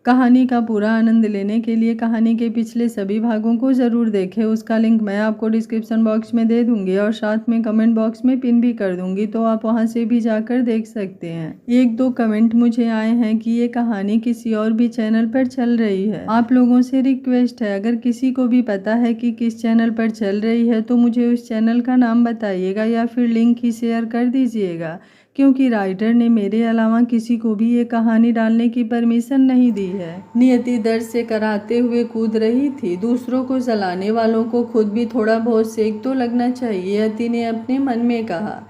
कहानी का पूरा आनंद लेने के लिए कहानी के पिछले सभी भागों को ज़रूर देखें। उसका लिंक मैं आपको डिस्क्रिप्शन बॉक्स में दे दूंगी और साथ में कमेंट बॉक्स में पिन भी कर दूंगी, तो आप वहां से भी जाकर देख सकते हैं। एक दो कमेंट मुझे आए हैं कि ये कहानी किसी और भी चैनल पर चल रही है। आप लोगों से रिक्वेस्ट है, अगर किसी को भी पता है कि किस चैनल पर चल रही है तो मुझे उस चैनल का नाम बताइएगा या फिर लिंक ही शेयर कर दीजिएगा, क्योंकि राइटर ने मेरे अलावा किसी को भी ये कहानी डालने की परमिशन नहीं दी है। नियति दर्द से कराहते हुए कूद रही थी। दूसरों को जलाने वालों को खुद भी थोड़ा बहुत सेक तो लगना चाहिए, अति ने अपने मन में कहा।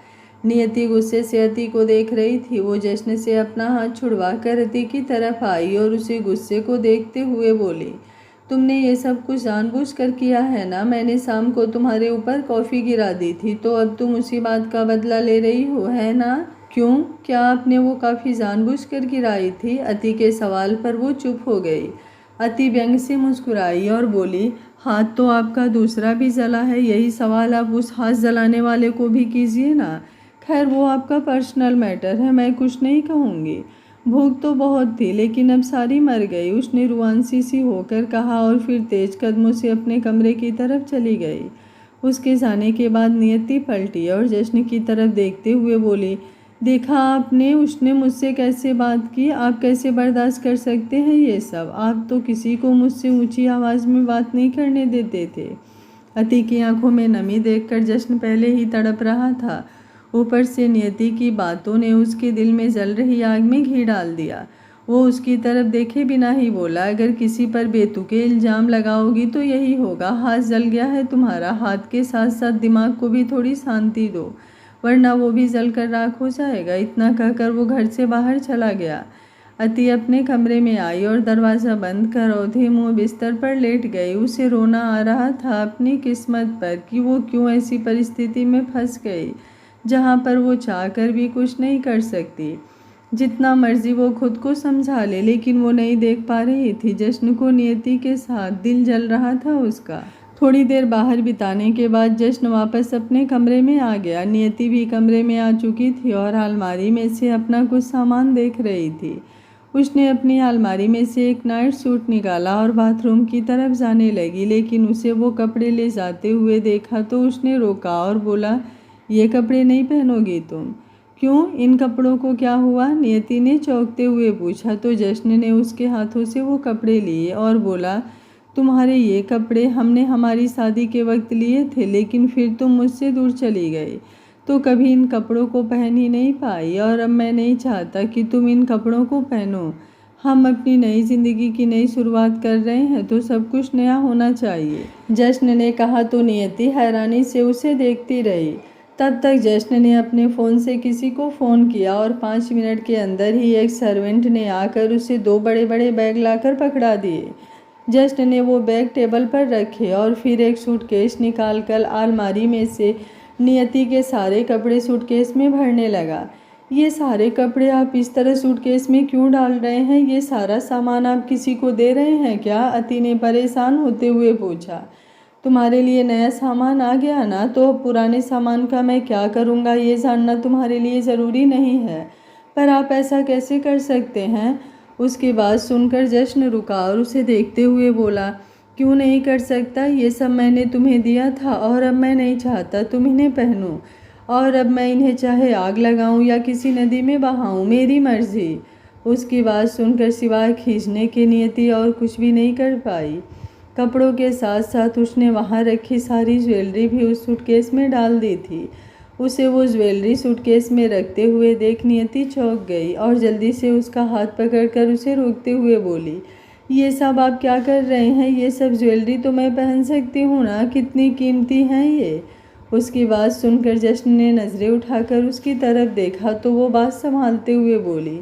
नियति गुस्से से अति को देख रही थी। वो जश्न से अपना हाथ छुड़वा कर अति की तरफ आई और उसे गुस्से को देखते हुए बोली, तुमने ये सब कुछ जानबूझकर किया है ना? मैंने शाम को तुम्हारे ऊपर कॉफ़ी गिरा दी थी, तो अब तुम उसी बात का बदला ले रही हो, है ना? क्यों? क्या आपने वो कॉफ़ी जानबूझकर गिराई थी? अति के सवाल पर वो चुप हो गई। अति व्यंग से मुस्कुराई और बोली, हाथ तो आपका दूसरा भी जला है, यही सवाल आप उस हाथ जलाने वाले को भी कीजिए ना। खैर वो आपका पर्सनल मैटर है, मैं कुछ नहीं कहूँगी। भूख तो बहुत थी लेकिन अब सारी मर गई, उसने रुआंसी सी होकर कहा और फिर तेज कदमों से अपने कमरे की तरफ चली गई। उसके जाने के बाद नियति पलटी और जश्न की तरफ देखते हुए बोली, देखा आपने उसने मुझसे कैसे बात की? आप कैसे बर्दाश्त कर सकते हैं ये सब? आप तो किसी को मुझसे ऊंची आवाज़ में बात नहीं करने देते थे। अति की आंखों में नमी देखकर जश्न पहले ही तड़प रहा था, ऊपर से नियति की बातों ने उसके दिल में जल रही आग में घी डाल दिया। वो उसकी तरफ देखे बिना ही बोला, अगर किसी पर बेतुके इल्ज़ाम लगाओगी तो यही होगा। हाथ जल गया है तुम्हारा, हाथ के साथ साथ दिमाग को भी थोड़ी शांति दो, वरना वो भी जलकर राख हो जाएगा। इतना कहकर वो घर से बाहर चला गया। अति अपने कमरे में आई और दरवाज़ा बंद कर औंधे मुँह बिस्तर पर लेट गई। उसे रोना आ रहा था अपनी किस्मत पर कि वो क्यों ऐसी परिस्थिति में फंस गई जहाँ पर वो चाहकर भी कुछ नहीं कर सकती। जितना मर्जी वो खुद को समझा ले, लेकिन वो नहीं देख पा रही थी जश्न को नियति के साथ। दिल जल रहा था उसका। थोड़ी देर बाहर बिताने के बाद जश्न वापस अपने कमरे में आ गया। नियति भी कमरे में आ चुकी थी और अलमारी में से अपना कुछ सामान देख रही थी। उसने अपनी अलमारी में से एक नाइट सूट निकाला और बाथरूम की तरफ जाने लगी, लेकिन उसे वो कपड़े ले जाते हुए देखा तो उसने रोका और बोला, ये कपड़े नहीं पहनोगी तुम? क्यों, इन कपड़ों को क्या हुआ? नियति ने चौंकते हुए पूछा तो जश्न ने उसके हाथों से वो कपड़े लिए और बोला, तुम्हारे ये कपड़े हमने हमारी शादी के वक्त लिए थे, लेकिन फिर तुम मुझसे दूर चली गई तो कभी इन कपड़ों को पहन ही नहीं पाई, और अब मैं नहीं चाहता कि तुम इन कपड़ों को पहनो। हम अपनी नई जिंदगी की नई शुरुआत कर रहे हैं तो सब कुछ नया होना चाहिए, जश्न ने कहा तो नियति हैरानी से उसे देखती रही। तब तक जश्न ने अपने फ़ोन से किसी को फ़ोन किया और 5 मिनट के अंदर ही एक सर्वेंट ने आकर उसे 2 बड़े बड़े बैग लाकर पकड़ा दिए। जश्न ने वो बैग टेबल पर रखे और फिर एक सूटकेस निकालकर अलमारी में से नियति के सारे कपड़े सूटकेस में भरने लगा। ये सारे कपड़े आप इस तरह सूटकेस में क्यों डाल रहे हैं? ये सारा सामान आप किसी को दे रहे हैं क्या? अति ने परेशान होते हुए पूछा। तुम्हारे लिए नया सामान आ गया ना, तो पुराने सामान का मैं क्या करूँगा ये जानना तुम्हारे लिए ज़रूरी नहीं है, पर आप ऐसा कैसे कर सकते हैं? उसकी बात सुनकर जश्न रुका और उसे देखते हुए बोला, क्यों नहीं कर सकता? ये सब मैंने तुम्हें दिया था और अब मैं नहीं चाहता तुम इन्हें पहनो, और अब मैं इन्हें चाहे आग लगाऊं या किसी नदी में बहाऊं, मेरी मर्जी। उसकी बात सुनकर सिवाय खींचने की नियति और कुछ भी नहीं कर पाई। कपड़ों के साथ साथ उसने वहाँ रखी सारी ज्वेलरी भी उस सूटकेस में डाल दी थी। उसे वो ज्वेलरी सूटकेस में रखते हुए देख नियति चौंक गई और जल्दी से उसका हाथ पकड़कर उसे रोकते हुए बोली, ये सब आप क्या कर रहे हैं? ये सब ज्वेलरी तो मैं पहन सकती हूँ ना, कितनी कीमती हैं ये। उसकी बात सुनकर जश्न ने नज़रें उठाकर उसकी तरफ देखा तो वो बात संभालते हुए बोली,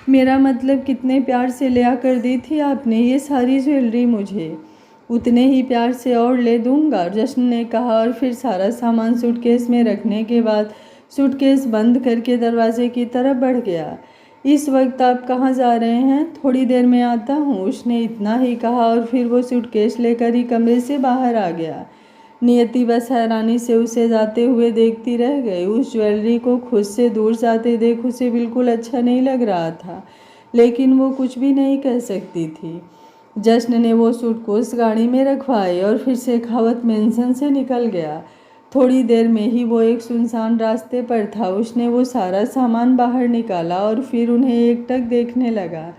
मेरा मतलब कितने प्यार से ले आकर दी थी आपने ये सारी ज्वेलरी मुझे, उतने ही प्यार से और ले दूंगा, जश्न ने कहा और फिर सारा सामान सूटकेस में रखने के बाद सूटकेस बंद करके दरवाजे की तरफ बढ़ गया। इस वक्त आप कहाँ जा रहे हैं? थोड़ी देर में आता हूँ, उसने इतना ही कहा और फिर वो सूटकेस लेकर ही कमरे से बाहर आ गया। नियति बस हैरानी से उसे जाते हुए देखती रह गई। उस ज्वेलरी को खुद से दूर जाते देख उसे बिल्कुल अच्छा नहीं लग रहा था। लेकिन वो कुछ भी नहीं कह सकती थी। जश्न ने वो सूटकेस गाड़ी में रखवाए और फिर शेखावत मेंशन से निकल गया। थोड़ी देर में ही वो एक सुनसान रास्ते पर था। उसने वो सारा सामान बाहर निकाला और फिर उन्हें एकटक देखने लगा।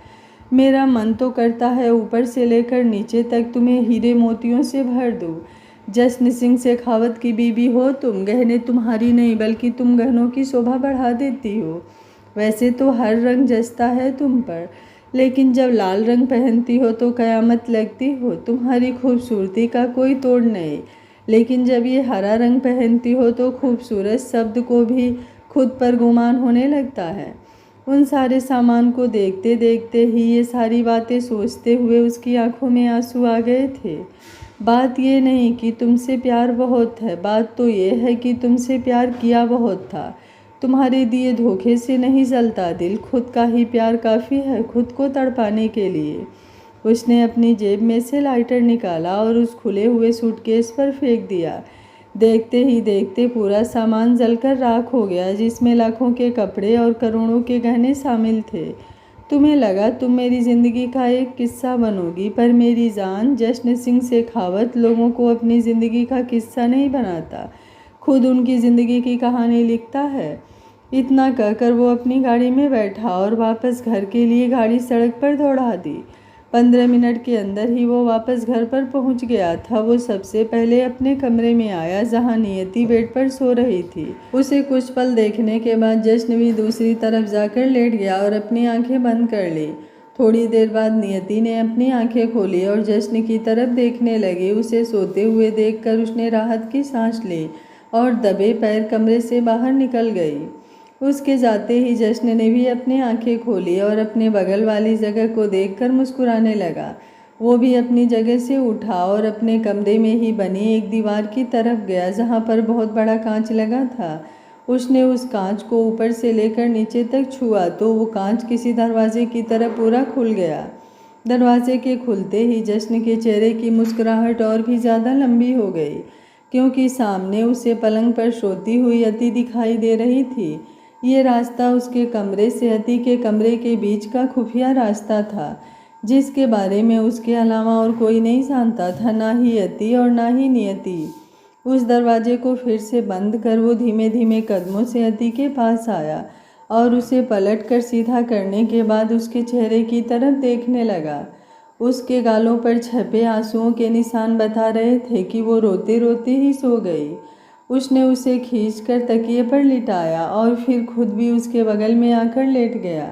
मेरा मन तो करता है ऊपर से लेकर नीचे तक तुम्हें हीरे मोतियों से भर दूँ। जश्न सिंह शेखावत की बीवी हो तुम, गहने तुम्हारी नहीं बल्कि तुम गहनों की शोभा बढ़ा देती हो। वैसे तो हर रंग जचता है तुम पर, लेकिन जब लाल रंग पहनती हो तो कयामत लगती हो। तुम्हारी खूबसूरती का कोई तोड़ नहीं, लेकिन जब ये हरा रंग पहनती हो तो खूबसूरत शब्द को भी खुद पर गुमान होने लगता है। उन सारे सामान को देखते देखते ही, ये सारी बातें सोचते हुए उसकी आंखों में आंसू आ गए थे। बात ये नहीं कि तुमसे प्यार बहुत है, बात तो ये है कि तुमसे प्यार किया बहुत था। तुम्हारे दिए धोखे से नहीं जलता दिल, खुद का ही प्यार काफ़ी है खुद को तड़पाने के लिए। उसने अपनी जेब में से लाइटर निकाला और उस खुले हुए सूटकेस पर फेंक दिया। देखते ही देखते पूरा सामान जलकर राख हो गया, जिसमें लाखों के कपड़े और करोड़ों के गहने शामिल थे। तुम्हें लगा तुम मेरी ज़िंदगी का एक किस्सा बनोगी, पर मेरी जान, जश्न सिंह शेखावत लोगों को अपनी ज़िंदगी का किस्सा नहीं बनाता, खुद उनकी ज़िंदगी की कहानी लिखता है। इतना कहकर वो अपनी गाड़ी में बैठा और वापस घर के लिए गाड़ी सड़क पर दौड़ा दी। 15 मिनट के अंदर ही वो वापस घर पर पहुंच गया था। वो सबसे पहले अपने कमरे में आया, जहां नियति बेड पर सो रही थी। उसे कुछ पल देखने के बाद जश्न भी दूसरी तरफ जाकर लेट गया और अपनी आंखें बंद कर ली। थोड़ी देर बाद नियति ने अपनी आंखें खोली और जश्न की तरफ देखने लगी। उसे सोते हुए देखकर उसने राहत की सांस ली और दबे पैर कमरे से बाहर निकल गई। उसके जाते ही जश्न ने भी अपनी आंखें खोली और अपने बगल वाली जगह को देखकर मुस्कुराने लगा। वो भी अपनी जगह से उठा और अपने कमरे में ही बनी एक दीवार की तरफ गया, जहाँ पर बहुत बड़ा कांच लगा था। उसने उस कांच को ऊपर से लेकर नीचे तक छुआ तो वो कांच किसी दरवाजे की तरह पूरा खुल गया। दरवाजे के खुलते ही जश्न के चेहरे की मुस्कुराहट और भी ज़्यादा लंबी हो गई, क्योंकि सामने उसे पलंग पर सोती हुई अति दिखाई दे रही थी। ये रास्ता उसके कमरे से अति के कमरे के बीच का खुफिया रास्ता था, जिसके बारे में उसके अलावा और कोई नहीं जानता था, ना ही अति और ना ही नियति। उस दरवाजे को फिर से बंद कर वो धीमे धीमे कदमों से अति के पास आया और उसे पलट कर सीधा करने के बाद उसके चेहरे की तरफ देखने लगा। उसके गालों पर छपे आंसुओं के निशान बता रहे थे कि वो रोते रोते ही सो गई। उसने उसे खींचकर तकिए पर लिटाया और फिर खुद भी उसके बगल में आकर लेट गया।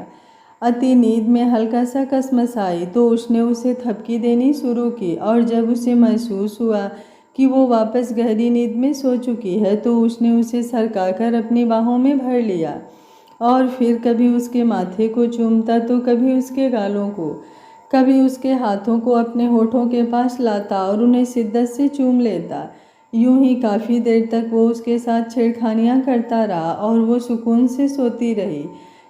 अति नींद में हल्का सा कसमस आई तो उसने उसे थपकी देनी शुरू की और जब उसे महसूस हुआ कि वो वापस गहरी नींद में सो चुकी है तो उसने उसे सरकाकर अपनी बाहों में भर लिया और फिर कभी उसके माथे को चूमता तो कभी उसके गालों को, कभी उसके हाथों को अपने होठों के पास लाता और उन्हें शिद्दत से चूम लेता। यूं ही काफ़ी देर तक वो उसके साथ छेड़खानियाँ करता रहा और वो सुकून से सोती रही।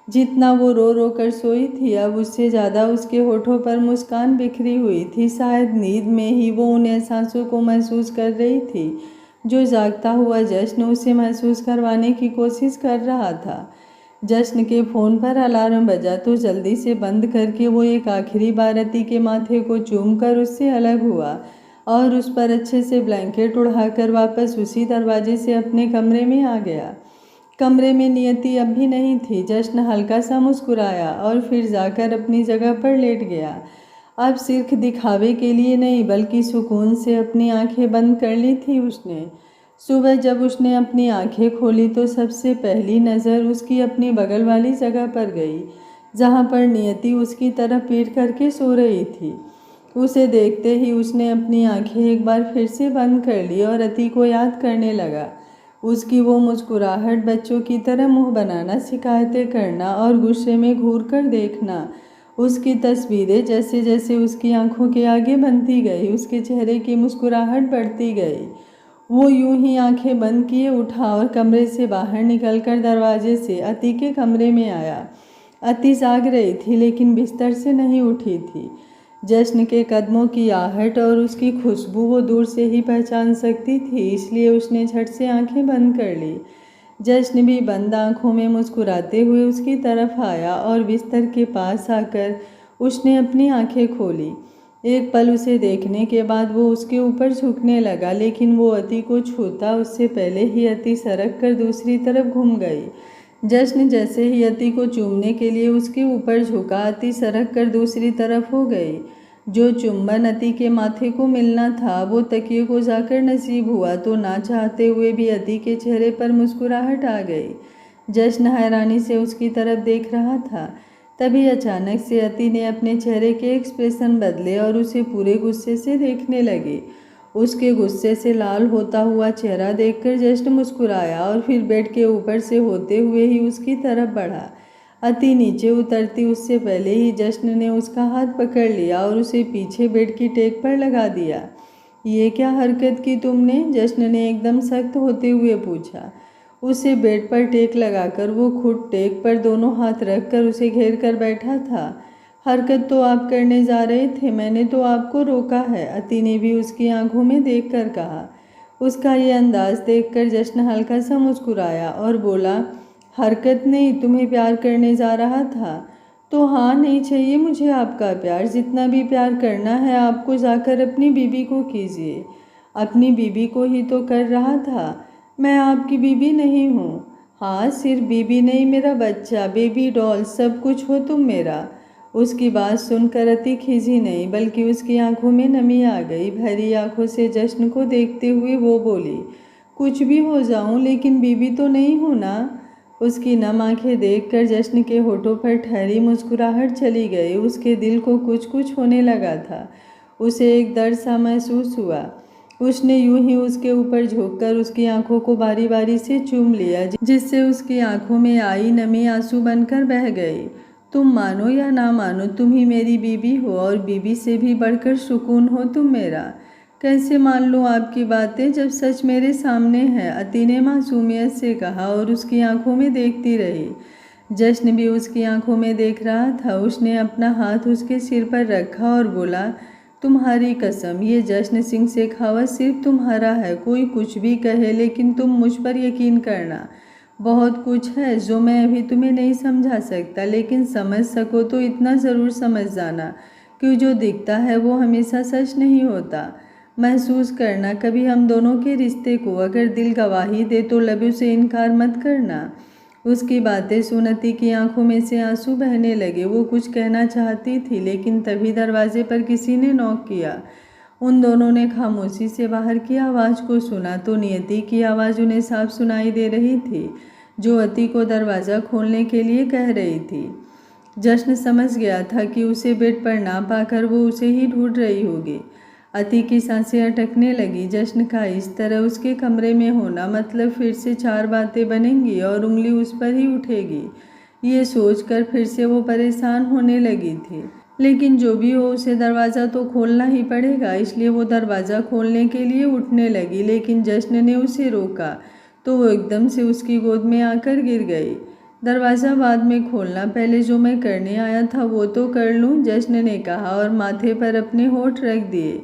जितना वो रो रो कर सोई थी, अब उससे ज़्यादा उसके होठों पर मुस्कान बिखरी हुई थी। शायद नींद में ही वो उन एहसासों को महसूस कर रही थी जो जागता हुआ जश्न उसे महसूस करवाने की कोशिश कर रहा था। जश्न के फ़ोन पर अलार्म बजा तो जल्दी से बंद करके वो एक आखिरी बार अति के माथे को चूमकर उससे अलग हुआ और उस पर अच्छे से ब्लैंकेट उड़ाकर वापस उसी दरवाजे से अपने कमरे में आ गया। कमरे में नियति अब भी नहीं थी। जश्न हल्का सा मुस्कुराया और फिर जाकर अपनी जगह पर लेट गया। अब सिर्फ दिखावे के लिए नहीं बल्कि सुकून से अपनी आंखें बंद कर ली थी उसने। सुबह जब उसने अपनी आंखें खोली तो सबसे पहली नज़र उसकी अपनी बगल वाली जगह पर गई, जहाँ पर नियति उसकी तरफ पीठ करके सो रही थी। उसे देखते ही उसने अपनी आंखें एक बार फिर से बंद कर ली और अति को याद करने लगा। उसकी वो मुस्कुराहट, बच्चों की तरह मुंह बनाना, शिकायतें करना और गुस्से में घूर कर देखना, उसकी तस्वीरें जैसे जैसे उसकी आंखों के आगे बनती गई, उसके चेहरे की मुस्कुराहट बढ़ती गई। वो यूं ही आंखें बंद किए उठा और कमरे से बाहर निकलकर दरवाजे से अति के कमरे में आया। अति जाग रही थी लेकिन बिस्तर से नहीं उठी थी। जश्न के कदमों की आहट और उसकी खुशबू वो दूर से ही पहचान सकती थी, इसलिए उसने झट से आंखें बंद कर ली। जश्न भी बंद आंखों में मुस्कुराते हुए उसकी तरफ आया और बिस्तर के पास आकर उसने अपनी आंखें खोली। एक पल उसे देखने के बाद वो उसके ऊपर झुकने लगा, लेकिन वो अति को छूता उससे पहले ही अति सरक कर दूसरी तरफ घूम गई। जश्न जैसे ही अति को चूमने के लिए उसके ऊपर झुका, अति सरक कर दूसरी तरफ हो गई। जो चुंबन अति के माथे को मिलना था वो तकिए को जाकर नसीब हुआ तो ना चाहते हुए भी अति के चेहरे पर मुस्कुराहट आ गई। जश्न हैरानी से उसकी तरफ देख रहा था। तभी अचानक से अति ने अपने चेहरे के एक्सप्रेशन बदले और उसे पूरे गुस्से से देखने लगे। उसके गुस्से से लाल होता हुआ चेहरा देखकर जश्न मुस्कुराया और फिर बेड के ऊपर से होते हुए ही उसकी तरफ बढ़ा। अति नीचे उतरती उससे पहले ही जश्न ने उसका हाथ पकड़ लिया और उसे पीछे बेड की टेक पर लगा दिया। ये क्या हरकत की तुमने? जश्न ने एकदम सख्त होते हुए पूछा। उसे बेड पर टेक लगाकर वो खुद टेक पर दोनों हाथ रखकर उसे घेर कर बैठा था। हरकत तो आप करने जा रहे थे, मैंने तो आपको रोका है, अति ने भी उसकी आंखों में देखकर कहा। उसका ये अंदाज देखकर जश्न हल्का सा मुस्कुराया और बोला, हरकत नहीं, तुम्हें प्यार करने जा रहा था। तो हाँ, नहीं चाहिए मुझे आपका प्यार, जितना भी प्यार करना है आपको जाकर अपनी बीबी को कीजिए। अपनी बीबी को ही तो कर रहा था, मैं आपकी बीबी नहीं हूँ। हाँ, सिर्फ बीबी नहीं, मेरा बच्चा, बेबी डॉल, सब कुछ हो तुम मेरा। उसकी बात सुनकर अति खिजी नहीं बल्कि उसकी आंखों में नमी आ गई। भरी आंखों से जश्न को देखते हुए वो बोली, कुछ भी हो जाऊं लेकिन बीबी तो नहीं हूं ना। उसकी नम आंखें देखकर जश्न के होठों पर ठहरी मुस्कुराहट चली गई। उसके दिल को कुछ कुछ होने लगा था। उसे एक दर्द सा महसूस हुआ। उसने यूं ही उसके ऊपर झुककर उसकी आंखों को बारी बारी से चूम लिया, जिससे उसकी आंखों में आई नमी आंसू बनकर बह गई। तुम मानो या ना मानो, तुम ही मेरी बीबी हो और बीबी से भी बढ़कर सुकून हो तुम मेरा। कैसे मान लूँ आपकी बातें जब सच मेरे सामने है, अति ने मासूमियत से कहा और उसकी आंखों में देखती रही। जश्न भी उसकी आंखों में देख रहा था। उसने अपना हाथ उसके सिर पर रखा और बोला, तुम्हारी कसम, ये जश्न सिंह शेखावत सिर्फ तुम्हारा है। कोई कुछ भी कहे लेकिन तुम मुझ पर यकीन करना। बहुत कुछ है जो मैं अभी तुम्हें नहीं समझा सकता, लेकिन समझ सको तो इतना ज़रूर समझ जाना कि जो दिखता है वो हमेशा सच नहीं होता। महसूस करना कभी हम दोनों के रिश्ते को अगर दिल गवाही दे तो लबों से इनकार मत करना। उसकी बातें सुन अति की आंखों में से आंसू बहने लगे। वो कुछ कहना चाहती थी लेकिन तभी दरवाजे पर किसी ने नॉक किया। उन दोनों ने खामोशी से बाहर की आवाज़ को सुना तो नियति की आवाज़ उन्हें साफ सुनाई दे रही थी, जो अति को दरवाज़ा खोलने के लिए कह रही थी। जश्न समझ गया था कि उसे बेड पर ना पाकर वो उसे ही ढूंढ रही होगी। अति की सांसें अटकने लगी। जश्न का इस तरह उसके कमरे में होना मतलब फिर से चार बातें बनेंगी और उंगली उस पर ही उठेगी। ये सोचकर फिर से वो परेशान होने लगी थी। लेकिन जो भी हो, उसे दरवाज़ा तो खोलना ही पड़ेगा। इसलिए वो दरवाज़ा खोलने के लिए उठने लगी, लेकिन जश्न ने उसे रोका तो वो एकदम से उसकी गोद में आकर गिर गई। दरवाज़ा बाद में खोलना, पहले जो मैं करने आया था वो तो कर लूँ, जश्न ने कहा और माथे पर अपने होठ रख दिए।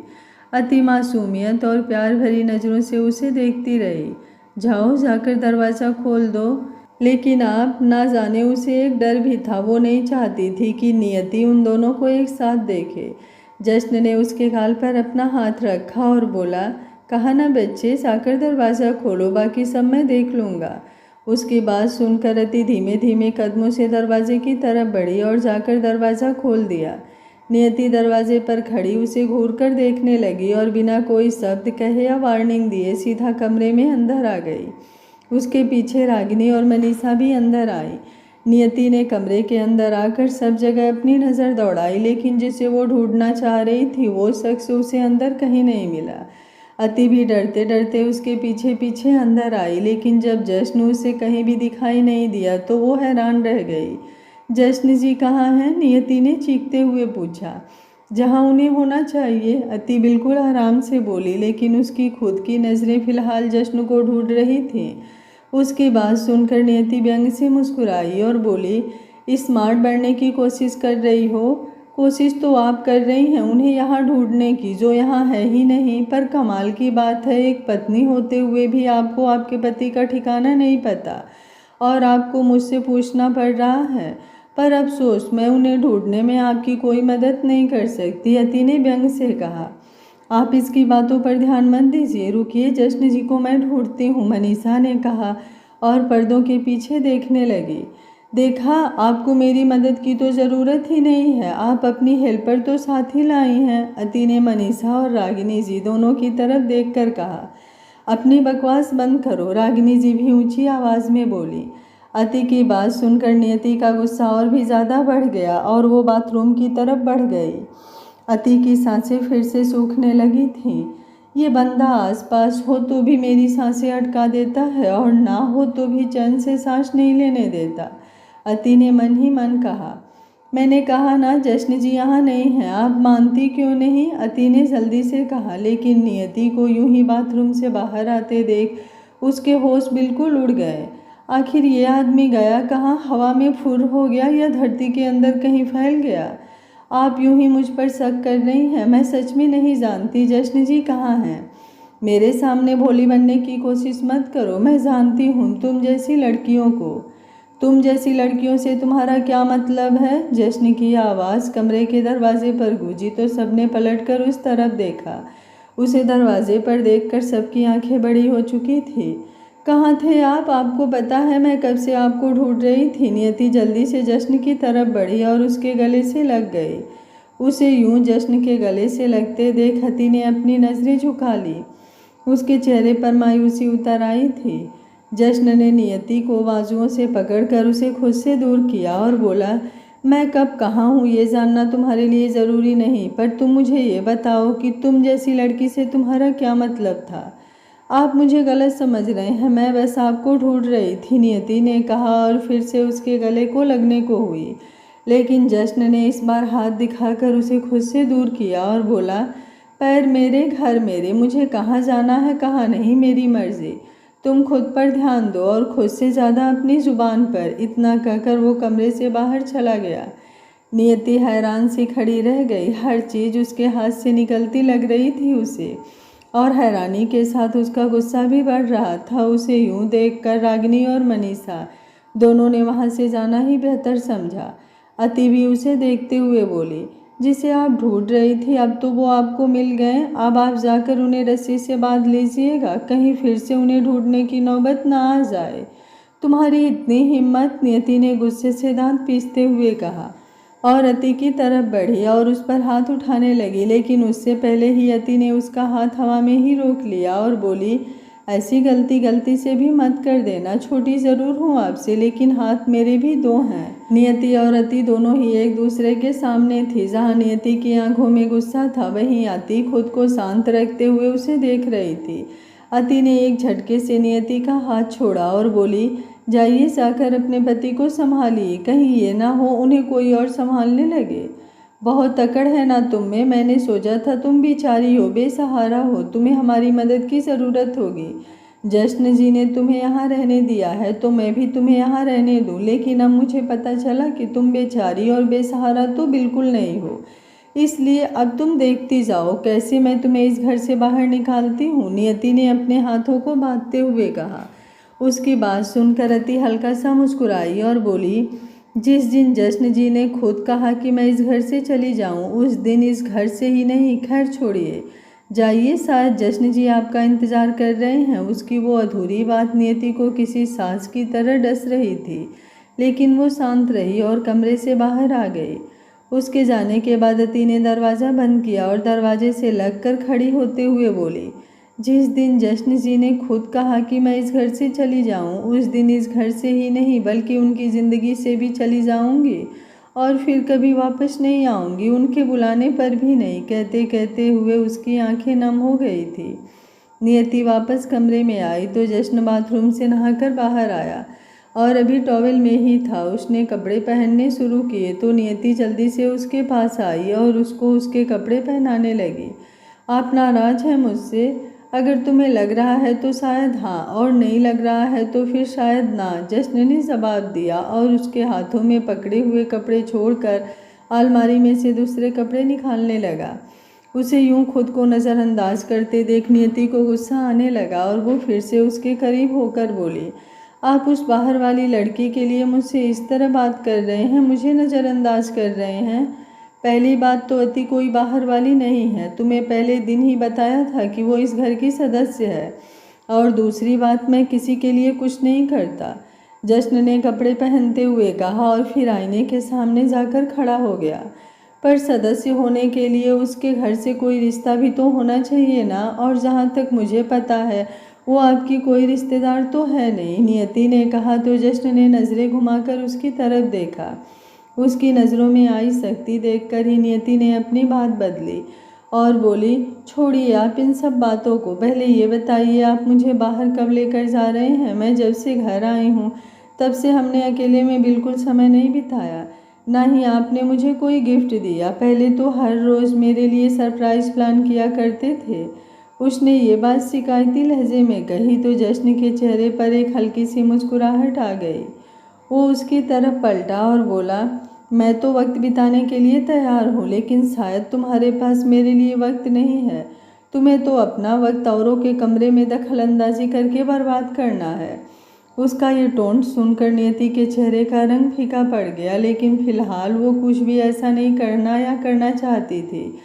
अति मासूमियत और प्यार भरी नज़रों से उसे देखती रही। जाओ, जाकर दरवाज़ा खोल दो। लेकिन आप ना जाने उसे एक डर भी था। वो नहीं चाहती थी कि नियति उन दोनों को एक साथ देखे। जश्न ने उसके गाल पर अपना हाथ रखा और बोला, कहा ना बच्चे, जाकर दरवाज़ा खोलो, बाकी सब मैं देख लूँगा। उसकी बात सुनकर अति धीमे धीमे कदमों से दरवाजे की तरफ बढ़ी और जाकर दरवाज़ा खोल दिया। नियति दरवाजे पर खड़ी उसे घूरकर देखने लगी और बिना कोई शब्द कहे या वार्निंग दिए सीधा कमरे में अंदर आ गई। उसके पीछे रागिनी और मनीषा भी अंदर आई। नियति ने कमरे के अंदर आकर सब जगह अपनी नज़र दौड़ाई, लेकिन जिसे वो ढूंढना चाह रही थी वो शख्स उसे अंदर कहीं नहीं मिला। अति भी डरते डरते उसके पीछे पीछे अंदर आई, लेकिन जब जश्न उसे कहीं भी दिखाई नहीं दिया तो वो हैरान रह गई। जश्न जी कहाँ हैं? नियति ने चीखते हुए पूछा। जहाँ उन्हें होना चाहिए, अति बिल्कुल आराम से बोली, लेकिन उसकी खुद की नज़रें फिलहाल जश्न को ढूंढ रही थीं। उसकी बात सुनकर नियति व्यंग से मुस्कुराई और बोली, स्मार्ट बनने की कोशिश कर रही हो? कोशिश तो आप कर रही हैं उन्हें यहाँ ढूंढने की जो यहाँ है ही नहीं, पर कमाल की बात है एक पत्नी होते हुए भी आपको आपके पति का ठिकाना नहीं पता और आपको मुझसे पूछना पड़ रहा है। पर अफसोस मैं उन्हें ढूंढने में आपकी कोई मदद नहीं कर सकती, अति ने व्यंग से कहा। आप इसकी बातों पर ध्यान मत दीजिए, रुकिए, जश्न जी को मैं ढूंढती हूँ, मनीषा ने कहा और पर्दों के पीछे देखने लगी। देखा, आपको मेरी मदद की तो ज़रूरत ही नहीं है, आप अपनी हेल्पर तो साथ ही लाई हैं, अति ने मनीषा और रागिनी जी दोनों की तरफ देखकर कहा। अपनी बकवास बंद करो, रागिनी जी भी ऊंची आवाज़ में बोली। अति की बात सुनकर नियति का गुस्सा और भी ज़्यादा बढ़ गया और वो बाथरूम की तरफ बढ़ गई। अति की सांसें फिर से सूखने लगी थीं। ये बंदा आसपास हो तो भी मेरी सांसें अटका देता है और ना हो तो भी चैन से सांस नहीं लेने देता, अति ने मन ही मन कहा। मैंने कहा ना जश्न जी यहाँ नहीं है, आप मानती क्यों नहीं, अति ने जल्दी से कहा। लेकिन नियति को यूं ही बाथरूम से बाहर आते देख उसके होश बिल्कुल उड़ गए। आखिर ये आदमी गया कहाँ, हवा में फुर हो गया या धरती के अंदर कहीं फैल गया। आप यूं ही मुझ पर शक कर रही हैं, मैं सच में नहीं जानती जश्न जी कहाँ हैं। मेरे सामने भोली बनने की कोशिश मत करो, मैं जानती हूँ तुम जैसी लड़कियों को। तुम जैसी लड़कियों से तुम्हारा क्या मतलब है, जश्न की आवाज़ कमरे के दरवाजे पर गूंजी तो सबने पलटकर उस तरफ देखा। उसे दरवाजे पर देखकर सबकी आंखें बड़ी हो चुकी थी। कहाँ थे आप, आपको पता है मैं कब से आपको ढूंढ रही थी। नियति जल्दी से जश्न की तरफ बढ़ी और उसके गले से लग गई। उसे यूं जश्न के गले से लगते देख अति ने अपनी नज़रें झुका ली। उसके चेहरे पर मायूसी उतर आई थी। जश्न ने नियति को बाजुओं से पकड़कर उसे खुद से दूर किया और बोला, मैं कब कहाँ हूँ ये जानना तुम्हारे लिए ज़रूरी नहीं, पर तुम मुझे ये बताओ कि तुम जैसी लड़की से तुम्हारा क्या मतलब था। आप मुझे गलत समझ रहे हैं, मैं बस आपको ढूंढ रही थी, नियति ने कहा और फिर से उसके गले को लगने को हुई। लेकिन जश्न ने इस बार हाथ दिखाकर उसे खुद से दूर किया और बोला, पैर मेरे घर मेरे, मुझे कहाँ जाना है कहाँ नहीं मेरी मर्जी, तुम खुद पर ध्यान दो और खुद से ज़्यादा अपनी ज़ुबान पर। इतना कहकर वो कमरे से बाहर चला गया। नियति हैरान सी खड़ी रह गई, हर चीज़ उसके हाथ से निकलती लग रही थी उसे, और हैरानी के साथ उसका गुस्सा भी बढ़ रहा था। उसे यूं देखकर रागिनी और मनीषा दोनों ने वहां से जाना ही बेहतर समझा। अति भी उसे देखते हुए बोली, जिसे आप ढूंढ रही थी अब तो वो आपको मिल गए, अब आप जाकर उन्हें रस्सी से बांध लीजिएगा, कहीं फिर से उन्हें ढूंढने की नौबत ना आ जाए। तुम्हारी इतनी हिम्मत, नियति ने गुस्से से दांत पीसते हुए कहा और अति की तरफ बढ़ी और उस पर हाथ उठाने लगी। लेकिन उससे पहले ही अति ने उसका हाथ हवा में ही रोक लिया और बोली, ऐसी गलती से भी मत कर देना, छोटी ज़रूर हूँ आपसे लेकिन हाथ मेरे भी दो हैं। नियति और अति दोनों ही एक दूसरे के सामने थी। जहाँ नियति की आंखों में गुस्सा था वहीं अति खुद को शांत रखते हुए उसे देख रही थी। अति ने एक झटके से नियति का हाथ छोड़ा और बोली, जाइए जाकर अपने पति को संभालिए, कहीं ये ना हो उन्हें कोई और संभालने लगे। बहुत अकड़ है ना तुम में, मैंने सोचा था तुम बेचारी हो, बेसहारा हो, तुम्हें हमारी मदद की ज़रूरत होगी। जश्न जी ने तुम्हें यहाँ रहने दिया है तो मैं भी तुम्हें यहाँ रहने दूँ, लेकिन अब मुझे पता चला कि तुम बेचारी और बेसहारा तो बिल्कुल नहीं हो, इसलिए अब तुम देखती जाओ कैसे मैं तुम्हें इस घर से बाहर निकालती हूँ, नियति ने अपने हाथों को बांधते हुए कहा। उसकी बात सुनकर अति हल्का सा मुस्कुराई और बोली, जिस दिन जश्न जी ने खुद कहा कि मैं इस घर से चली जाऊं, उस दिन इस घर से ही नहीं, खैर छोड़िए, जाइए, शायद जश्न जी आपका इंतज़ार कर रहे हैं। उसकी वो अधूरी बात नियति को किसी सांस की तरह डस रही थी, लेकिन वो शांत रही और कमरे से बाहर आ गई। उसके जाने के बाद अति ने दरवाज़ा बंद किया और दरवाजे से लगकर खड़ी होते हुए बोली, जिस दिन जश्न जी ने खुद कहा कि मैं इस घर से चली जाऊं, उस दिन इस घर से ही नहीं बल्कि उनकी ज़िंदगी से भी चली जाऊंगी और फिर कभी वापस नहीं आऊंगी, उनके बुलाने पर भी नहीं। कहते कहते हुए उसकी आंखें नम हो गई थी। नियति वापस कमरे में आई तो जश्न बाथरूम से नहाकर बाहर आया और अभी टॉवेल में ही था। उसने कपड़े पहनने शुरू किए तो नियति जल्दी से उसके पास आई और उसको उसके कपड़े पहनाने लगी। आप नाराज़ हैं मुझसे? अगर तुम्हें लग रहा है तो शायद हाँ, और नहीं लग रहा है तो फिर शायद ना, जश्न ने जवाब दिया और उसके हाथों में पकड़े हुए कपड़े छोड़कर अलमारी में से दूसरे कपड़े निकालने लगा। उसे यूं खुद को नज़रअंदाज करते देख नियति को गुस्सा आने लगा और वो फिर से उसके करीब होकर बोली, आप उस बाहर वाली लड़की के लिए मुझसे इस तरह बात कर रहे हैं, मुझे नज़रअंदाज कर रहे हैं। पहली बात तो अति कोई बाहर वाली नहीं है, तुम्हें पहले दिन ही बताया था कि वो इस घर की सदस्य है। और दूसरी बात, मैं किसी के लिए कुछ नहीं करता। जश्न ने कपड़े पहनते हुए कहा और फिर आईने के सामने जाकर खड़ा हो गया। पर सदस्य होने के लिए उसके घर से कोई रिश्ता भी तो होना चाहिए ना, और जहाँ तक मुझे पता है वो आपकी कोई रिश्तेदार तो है नहीं, नियति ने कहा तो जश्न ने नज़रें घुमाकर उसकी तरफ देखा। उसकी नज़रों में आई सख्ती देखकर ही नियति ने अपनी बात बदली और बोली, छोड़िए आप इन सब बातों को, पहले ये बताइए आप मुझे बाहर कब लेकर जा रहे हैं। मैं जब से घर आई हूँ तब से हमने अकेले में बिल्कुल समय नहीं बिताया, ना ही आपने मुझे कोई गिफ्ट दिया। पहले तो हर रोज़ मेरे लिए सरप्राइज़ प्लान किया करते थे। उसने ये बात शिकायती लहजे में कही तो जश्न के चेहरे पर एक हल्की सी मुस्कुराहट आ गई। वो उसकी तरफ पलटा और बोला, मैं तो वक्त बिताने के लिए तैयार हूँ, लेकिन शायद तुम्हारे पास मेरे लिए वक्त नहीं है। तुम्हें तो अपना वक्त औरों के कमरे में दखलंदाजी करके बर्बाद करना है। उसका ये टोन सुनकर नियति के चेहरे का रंग फीका पड़ गया, लेकिन फिलहाल वो कुछ भी ऐसा नहीं करना या करना चाहती थी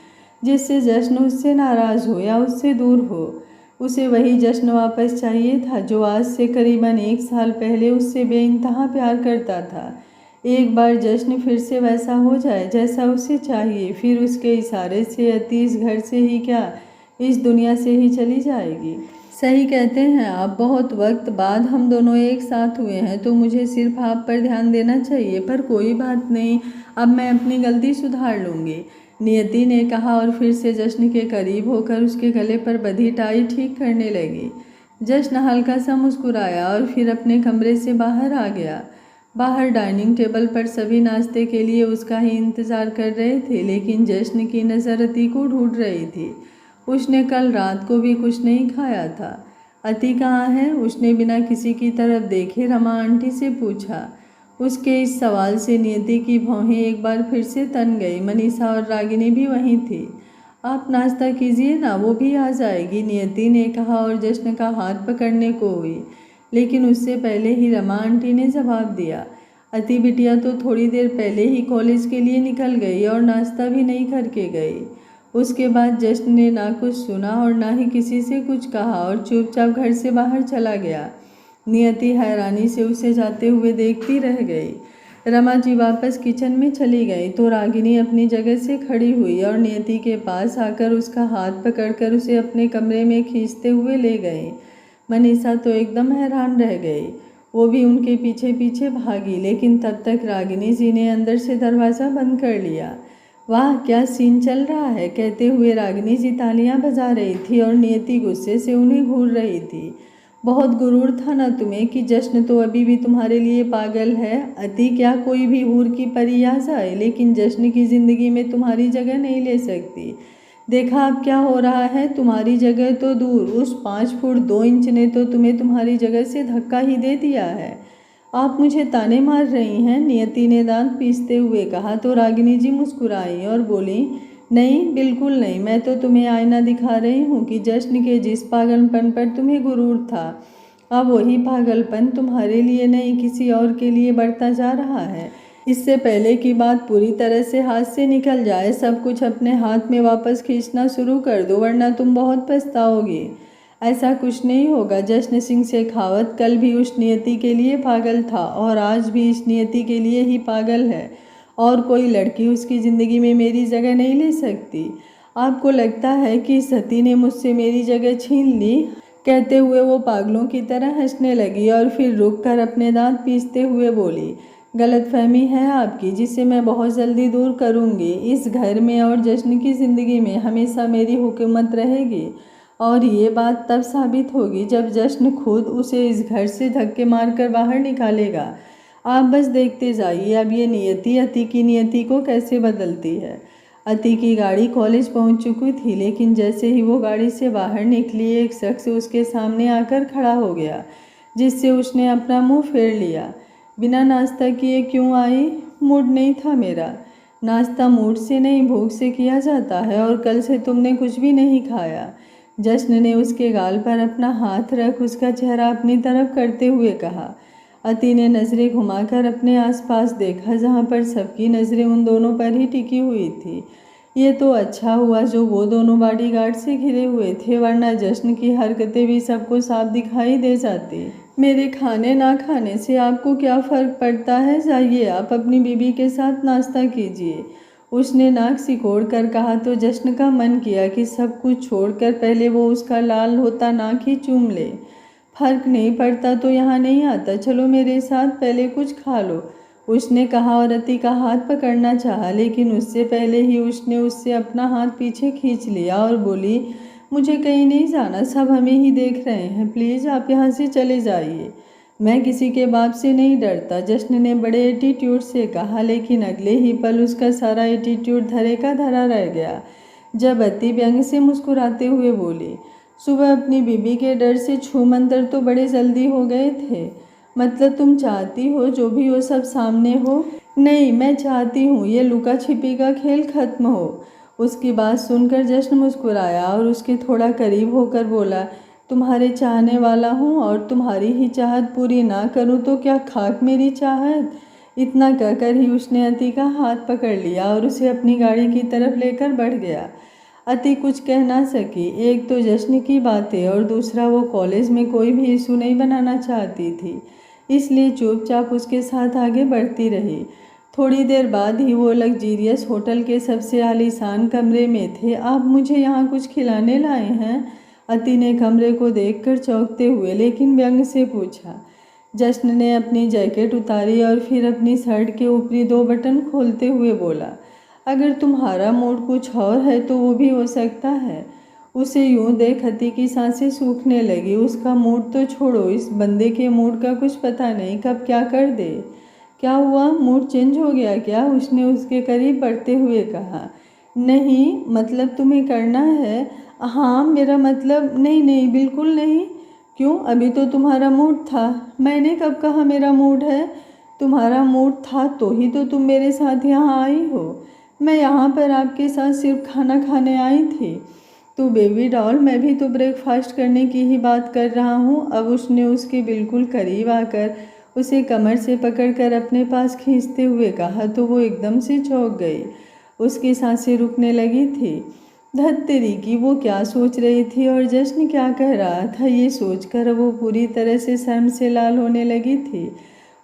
जिससे जश्न उससे नाराज़ हो या उससे दूर हो। उसे वही जश्न वापस चाहिए था जो आज से करीबन 1 साल पहले उससे बेइंतहा प्यार करता था। एक बार जश्न फिर से वैसा हो जाए जैसा उसे चाहिए, फिर उसके इशारे से अति इस घर से ही क्या, इस दुनिया से ही चली जाएगी। सही कहते हैं आप, बहुत वक्त बाद हम दोनों एक साथ हुए हैं तो मुझे सिर्फ आप पर ध्यान देना चाहिए। पर कोई बात नहीं, अब मैं अपनी गलती सुधार लूँगी, नियति ने कहा और फिर से जश्न के करीब होकर उसके गले पर बंधी टाई ठीक करने लगी। जश्न हल्का सा मुस्कुराया और फिर अपने कमरे से बाहर आ गया। बाहर डाइनिंग टेबल पर सभी नाश्ते के लिए उसका ही इंतज़ार कर रहे थे, लेकिन जश्न की नज़र अति को ढूंढ रही थी। उसने कल रात को भी कुछ नहीं खाया था। अति कहाँ है? उसने बिना किसी की तरफ देखे रमा आंटी से पूछा। उसके इस सवाल से नियति की भौहें एक बार फिर से तन गई। मनीषा और रागिनी भी वहीं थी। आप नाश्ता कीजिए ना, वो भी आ जाएगी, नियति ने कहा और जश्न का हाथ पकड़ने को हुई, लेकिन उससे पहले ही रमा आंटी ने जवाब दिया, अति बिटिया तो थोड़ी देर पहले ही कॉलेज के लिए निकल गई और नाश्ता भी नहीं करके गई। उसके बाद जश्न ने ना कुछ सुना और ना ही किसी से कुछ कहा और चुपचाप घर से बाहर चला गया। नियति हैरानी से उसे जाते हुए देखती रह गई। रमा जी वापस किचन में चली गई तो रागिनी अपनी जगह से खड़ी हुई और नियति के पास आकर उसका हाथ पकड़कर उसे अपने कमरे में खींचते हुए ले गई। मनीषा तो एकदम हैरान रह गई, वो भी उनके पीछे पीछे भागी, लेकिन तब तक रागिनी जी ने अंदर से दरवाज़ा बंद कर लिया। वाह क्या सीन चल रहा है, कहते हुए रागिनी जी तालियां बजा रही थी और नियति गुस्से से उन्हें घूर रही थी। बहुत गुरूर था ना तुम्हें कि जश्न तो अभी भी तुम्हारे लिए पागल है। अति क्या कोई भी हूर की परी आ जाए, लेकिन जश्न की ज़िंदगी में तुम्हारी जगह नहीं ले सकती। देखा अब क्या हो रहा है, तुम्हारी जगह तो दूर, उस 5 फुट 2 इंच ने तो तुम्हें तुम्हारी जगह से धक्का ही दे दिया है। आप मुझे ताने मार रही हैं, नियति ने दांत पीसते हुए कहा तो रागिनी जी मुस्कुराई और बोली, नहीं बिल्कुल नहीं, मैं तो तुम्हें आईना दिखा रही हूँ कि जश्न के जिस पागलपन पर तुम्हें गुरूर था, अब वही पागलपन तुम्हारे लिए नहीं किसी और के लिए बढ़ता जा रहा है। इससे पहले कि बात पूरी तरह से हाथ से निकल जाए, सब कुछ अपने हाथ में वापस खींचना शुरू कर दो, वरना तुम बहुत पछताओगी। ऐसा कुछ नहीं होगा। जश्न सिंह शेखावत कल भी उस नियति के लिए पागल था और आज भी इस नियति के लिए ही पागल है, और कोई लड़की उसकी ज़िंदगी में मेरी जगह नहीं ले सकती। आपको लगता है कि सती ने मुझसे मेरी जगह छीन ली? कहते हुए वो पागलों की तरह हंसने लगी और फिर रुक कर अपने दांत पीसते हुए बोली, गलतफहमी है आपकी, जिसे मैं बहुत जल्दी दूर करूंगी। इस घर में और जश्न की ज़िंदगी में हमेशा मेरी हुकूमत रहेगी, और ये बात तब साबित होगी जब जश्न खुद उसे इस घर से धक्के मारकर बाहर निकालेगा। आप बस देखते जाइए अब ये नियति अति की नियति को कैसे बदलती है। अति की गाड़ी कॉलेज पहुंच चुकी थी, लेकिन जैसे ही वो गाड़ी से बाहर निकली एक शख्स उसके सामने आकर खड़ा हो गया, जिससे उसने अपना मुंह फेर लिया। बिना नाश्ता किए क्यों आई? मूड नहीं था मेरा, नाश्ता मूड से नहीं भूख से किया जाता है और कल से तुमने कुछ भी नहीं खाया। जश्न ने उसके गाल पर अपना हाथ रख उसका चेहरा अपनी तरफ करते हुए कहा। अति ने नज़रें घुमाकर अपने आसपास देखा, जहाँ पर सबकी नज़रें उन दोनों पर ही टिकी हुई थी। ये तो अच्छा हुआ जो वो दोनों बॉडीगार्ड से घिरे हुए थे, वरना जश्न की हरकतें भी सबको साफ दिखाई दे जाती। मेरे खाने ना खाने से आपको क्या फ़र्क पड़ता है? जाइए आप अपनी बीबी के साथ नाश्ता कीजिए, उसने नाक सिकोड़ कर कहा। तो जश्न का मन किया कि सब कुछ छोड़कर पहले वो उसका लाल होता नाक ही चूम ले। फर्क नहीं पड़ता तो यहाँ नहीं आता, चलो मेरे साथ, पहले कुछ खा लो, उसने कहा और अति का हाथ पकड़ना चाहा, लेकिन उससे पहले ही उसने उससे अपना हाथ पीछे खींच लिया और बोली, मुझे कहीं नहीं जाना, सब हमें ही देख रहे हैं, प्लीज़ आप यहाँ से चले जाइए। मैं किसी के बाप से नहीं डरता, जश्न ने बड़े एटीट्यूड से कहा, लेकिन अगले ही पल उसका सारा एटीट्यूड धरे का धरा रह गया जब अति व्यंग से मुस्कुराते हुए बोली, सुबह अपनी बीबी के डर से छूमंतर तो बड़े जल्दी हो गए थे। मतलब तुम चाहती हो जो भी हो सब सामने हो? नहीं, मैं चाहती हूँ ये लुका छिपी का खेल खत्म हो। उसकी बात सुनकर जश्न मुस्कुराया और उसके थोड़ा करीब होकर बोला, तुम्हारे चाहने वाला हूँ और तुम्हारी ही चाहत पूरी ना करूँ तो क्या खाक मेरी चाहत? इतना कहकर ही उसने अति का हाथ पकड़ लिया और उसे अपनी गाड़ी की तरफ लेकर बढ़ गया। अति कुछ कह ना सकी, एक तो जश्न की बातें और दूसरा वो कॉलेज में कोई भी इशू नहीं बनाना चाहती थी, इसलिए चुपचाप उसके साथ आगे बढ़ती रही। थोड़ी देर बाद ही वो लग्जीरियस होटल के सबसे आलीशान कमरे में थे। आप मुझे यहाँ कुछ खिलाने लाए हैं? अति ने कमरे को देखकर चौंकते हुए लेकिन व्यंग से पूछा। जश्न ने अपनी जैकेट उतारी और फिर अपनी शर्ट के ऊपरी 2 बटन खोलते हुए बोला, अगर तुम्हारा मूड कुछ और है तो वो भी हो सकता है। उसे यूं देख अति की सांसें सूखने लगी। उसका मूड तो छोड़ो, इस बंदे के मूड का कुछ पता नहीं कब क्या कर दे। क्या हुआ, मूड चेंज हो गया क्या? उसने उसके करीब बढ़ते हुए कहा। नहीं, मतलब तुम्हें करना है? हाँ, मेरा मतलब नहीं नहीं बिल्कुल नहीं। क्यों, अभी तो तुम्हारा मूड था। मैंने कब कहा मेरा मूड है? तुम्हारा मूड था तो ही तो तुम मेरे साथ यहाँ आई हो। मैं यहाँ पर आपके साथ सिर्फ खाना खाने आई थी। तो बेबी डॉल, मैं भी तो ब्रेकफास्ट करने की ही बात कर रहा हूँ। अब उसने उसके बिल्कुल करीब आकर उसे कमर से पकड़कर अपने पास खींचते हुए कहा तो वो एकदम से चौंक गई। उसकी सांसें रुकने लगी थी। धत्तेरी की, वो क्या सोच रही थी और जश्न क्या कह रहा था, ये सोचकर वो पूरी तरह से शर्म से लाल होने लगी थी।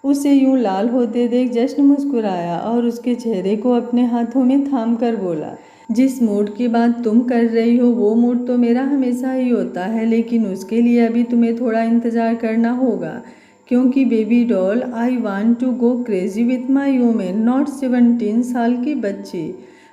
उसे यूं लाल होते देख जश्न मुस्कुराया और उसके चेहरे को अपने हाथों में थाम कर बोला, जिस मूड की बात तुम कर रही हो वो मूड तो मेरा हमेशा ही होता है, लेकिन उसके लिए अभी तुम्हें थोड़ा इंतज़ार करना होगा, क्योंकि baby doll, I want to go crazy with my women, not 17 साल की बच्ची।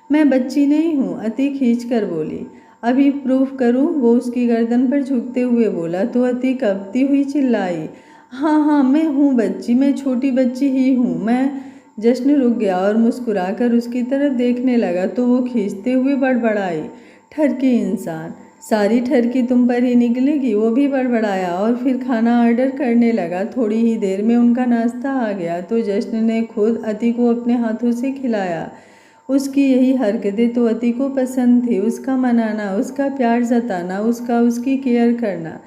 मैं बच्ची नहीं हूँ, अति खींच कर बोली। अभी प्रूफ करूँ? वो उसकी गर्दन पर झुकते हुए बोला। तो अति कँपती हुई चिल्लाई, हाँ हाँ, मैं हूँ बच्ची, मैं छोटी बच्ची ही हूँ मैं। जश्न रुक गया और मुस्कुराकर उसकी तरफ देखने लगा तो वो खींचते हुए बड़बड़ाई, ठरकी इंसान, सारी ठरकी तुम पर ही निकलेगी। वो भी बड़बड़ाया और फिर खाना ऑर्डर करने लगा। थोड़ी ही देर में उनका नाश्ता आ गया तो जश्न ने खुद अति को अपने हाथों से खिलाया। उसकी यही हरकतें तो अति को पसंद थी, उसका मनाना, उसका प्यार जताना, उसकी केयर करना।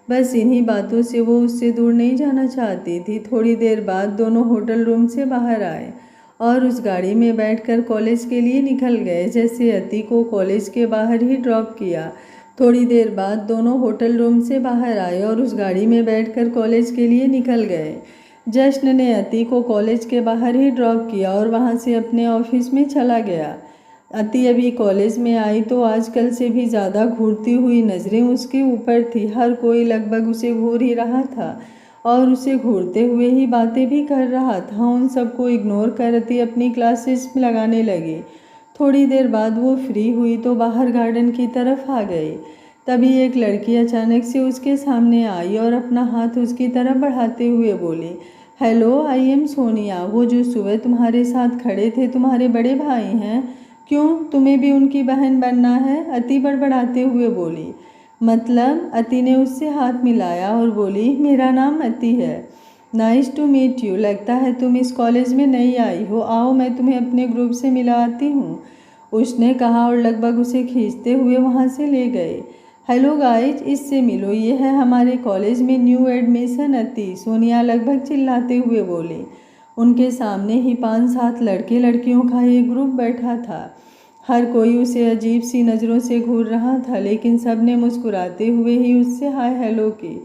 बस इन्हीं बातों से वो उससे दूर नहीं जाना चाहती थी। थोड़ी देर बाद दोनों होटल रूम से बाहर आए और उस गाड़ी में बैठकर कॉलेज के लिए निकल गए, जैसे अति को कॉलेज के बाहर ही ड्रॉप किया। थोड़ी देर बाद दोनों होटल रूम से बाहर आए और उस गाड़ी में बैठकर कॉलेज के लिए निकल गए। जश्न ने अति को कॉलेज के बाहर ही ड्रॉप किया और वहाँ से अपने ऑफिस में चला गया। अति अभी कॉलेज में आई तो आजकल से भी ज़्यादा घूरती हुई नज़रें उसके ऊपर थी। हर कोई लगभग उसे घूर ही रहा था और उसे घूरते हुए ही बातें भी कर रहा था। उन सबको इग्नोर कर अति अपनी क्लासेस में लगाने लगी। थोड़ी देर बाद वो फ्री हुई तो बाहर गार्डन की तरफ आ गई। तभी एक लड़की अचानक से उसके सामने आई और अपना हाथ उसकी तरफ बढ़ाते हुए बोली, हेलो, आई एम सोनिया। वो जो सुबह तुम्हारे साथ खड़े थे तुम्हारे बड़े भाई हैं? क्यों, तुम्हें भी उनकी बहन बनना है? अति बड़बड़ाते हुए बोली। मतलब? अति ने उससे हाथ मिलाया और बोली, मेरा नाम अति है। Nice to meet you. लगता है तुम इस कॉलेज में नई आई हो। आओ मैं तुम्हें अपने ग्रुप से मिलाती हूँ, उसने कहा और लगभग उसे खींचते हुए वहाँ से ले गए। हेलो गाइज, इससे मिलो, ये है हमारे कॉलेज में न्यू एडमिशन अति, सोनिया लगभग चिल्लाते हुए बोली। उनके सामने ही 5-7 लड़के लड़कियों का एक ग्रुप बैठा था। हर कोई उसे अजीब सी नज़रों से घूर रहा था, लेकिन सब ने मुस्कुराते हुए ही उससे हाय हेलो की।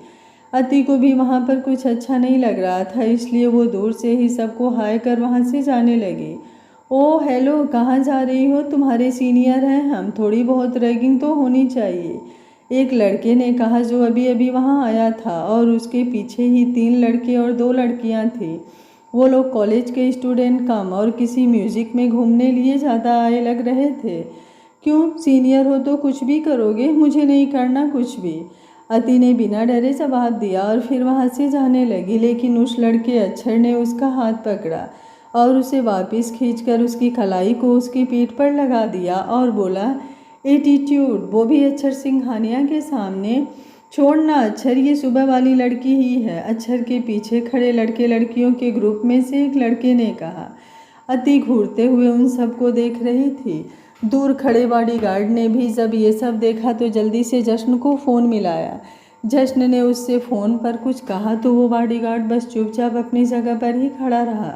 अति को भी वहाँ पर कुछ अच्छा नहीं लग रहा था, इसलिए वो दूर से ही सबको हाय कर वहाँ से जाने लगी। ओ हेलो, कहाँ जा रही हो? तुम्हारे सीनियर हैं हम, थोड़ी बहुत रैगिंग तो होनी चाहिए, एक लड़के ने कहा जो अभी अभी वहाँ आया था, और उसके पीछे ही 3 लड़के और 2 लड़कियाँ थीं। वो लोग कॉलेज के स्टूडेंट कम और किसी म्यूज़िक में घूमने लिए ज़्यादा आए लग रहे थे। क्यों, सीनियर हो तो कुछ भी करोगे? मुझे नहीं करना कुछ भी, अति ने बिना डरे जवाब दिया और फिर वहाँ से जाने लगी। लेकिन उस लड़के अक्षर ने उसका हाथ पकड़ा और उसे वापस खींचकर उसकी कलाई को उसकी पीठ पर लगा दिया और बोला, एटीट्यूड, वो भी अक्षर सिंघानिया के सामने। छोड़ना अक्षर, ये सुबह वाली लड़की ही है, अक्षर के पीछे खड़े लड़के लड़कियों के ग्रुप में से एक लड़के ने कहा। अति घूरते हुए उन सबको देख रही थी। दूर खड़े बॉडीगार्ड ने भी जब ये सब देखा तो जल्दी से जश्न को फ़ोन मिलाया। जश्न ने उससे फ़ोन पर कुछ कहा तो वो बॉडीगार्ड बस चुपचाप अपनी जगह पर ही खड़ा रहा।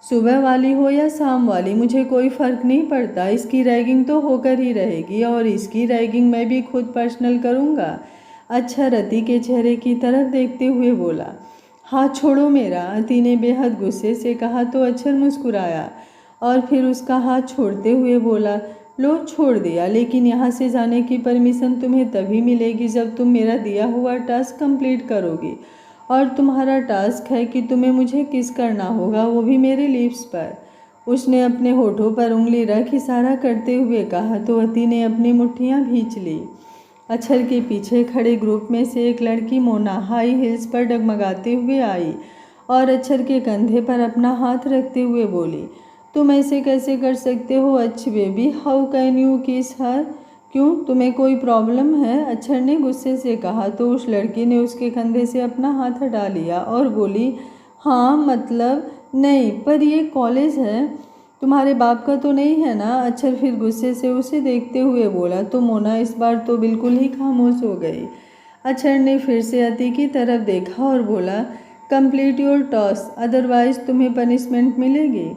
सुबह वाली हो या शाम वाली, मुझे कोई फ़र्क नहीं पड़ता, इसकी रैगिंग तो होकर ही रहेगी और इसकी रैगिंग मैं भी खुद पर्सनल करूँगा, अच्छा अति के चेहरे की तरफ देखते हुए बोला। हाथ छोड़ो मेरा, अति ने बेहद गुस्से से कहा तो अक्षर मुस्कुराया और फिर उसका हाथ छोड़ते हुए बोला, लो छोड़ दिया, लेकिन यहाँ से जाने की परमिशन तुम्हें तभी मिलेगी जब तुम मेरा दिया हुआ टास्क कंप्लीट करोगी, और तुम्हारा टास्क है कि तुम्हें मुझे किस करना होगा, वो भी मेरे लिप्स पर। उसने अपने होठों पर उंगली रख इशारा करते हुए कहा तो अति ने अपनी मुट्ठियाँ भींच ली। अक्षर के पीछे खड़े ग्रुप में से एक लड़की मोना हाई हील्स पर डगमगाते हुए आई और अक्षर के कंधे पर अपना हाथ रखते हुए बोली, तुम ऐसे कैसे कर सकते हो अच्छी बेबी, हाउ कैन यू किस हर? क्यों, तुम्हें कोई प्रॉब्लम है? अक्षर ने गुस्से से कहा तो उस लड़की ने उसके कंधे से अपना हाथ हटा लिया और बोली, हाँ मतलब नहीं, पर ये कॉलेज है, तुम्हारे बाप का तो नहीं है ना? अक्षर फिर गुस्से से उसे देखते हुए बोला तो मोना इस बार तो बिल्कुल ही खामोश हो गई। अक्षर ने फिर से अति की तरफ देखा और बोला, कंप्लीट योर टॉस, अदरवाइज तुम्हें पनिशमेंट मिलेगी,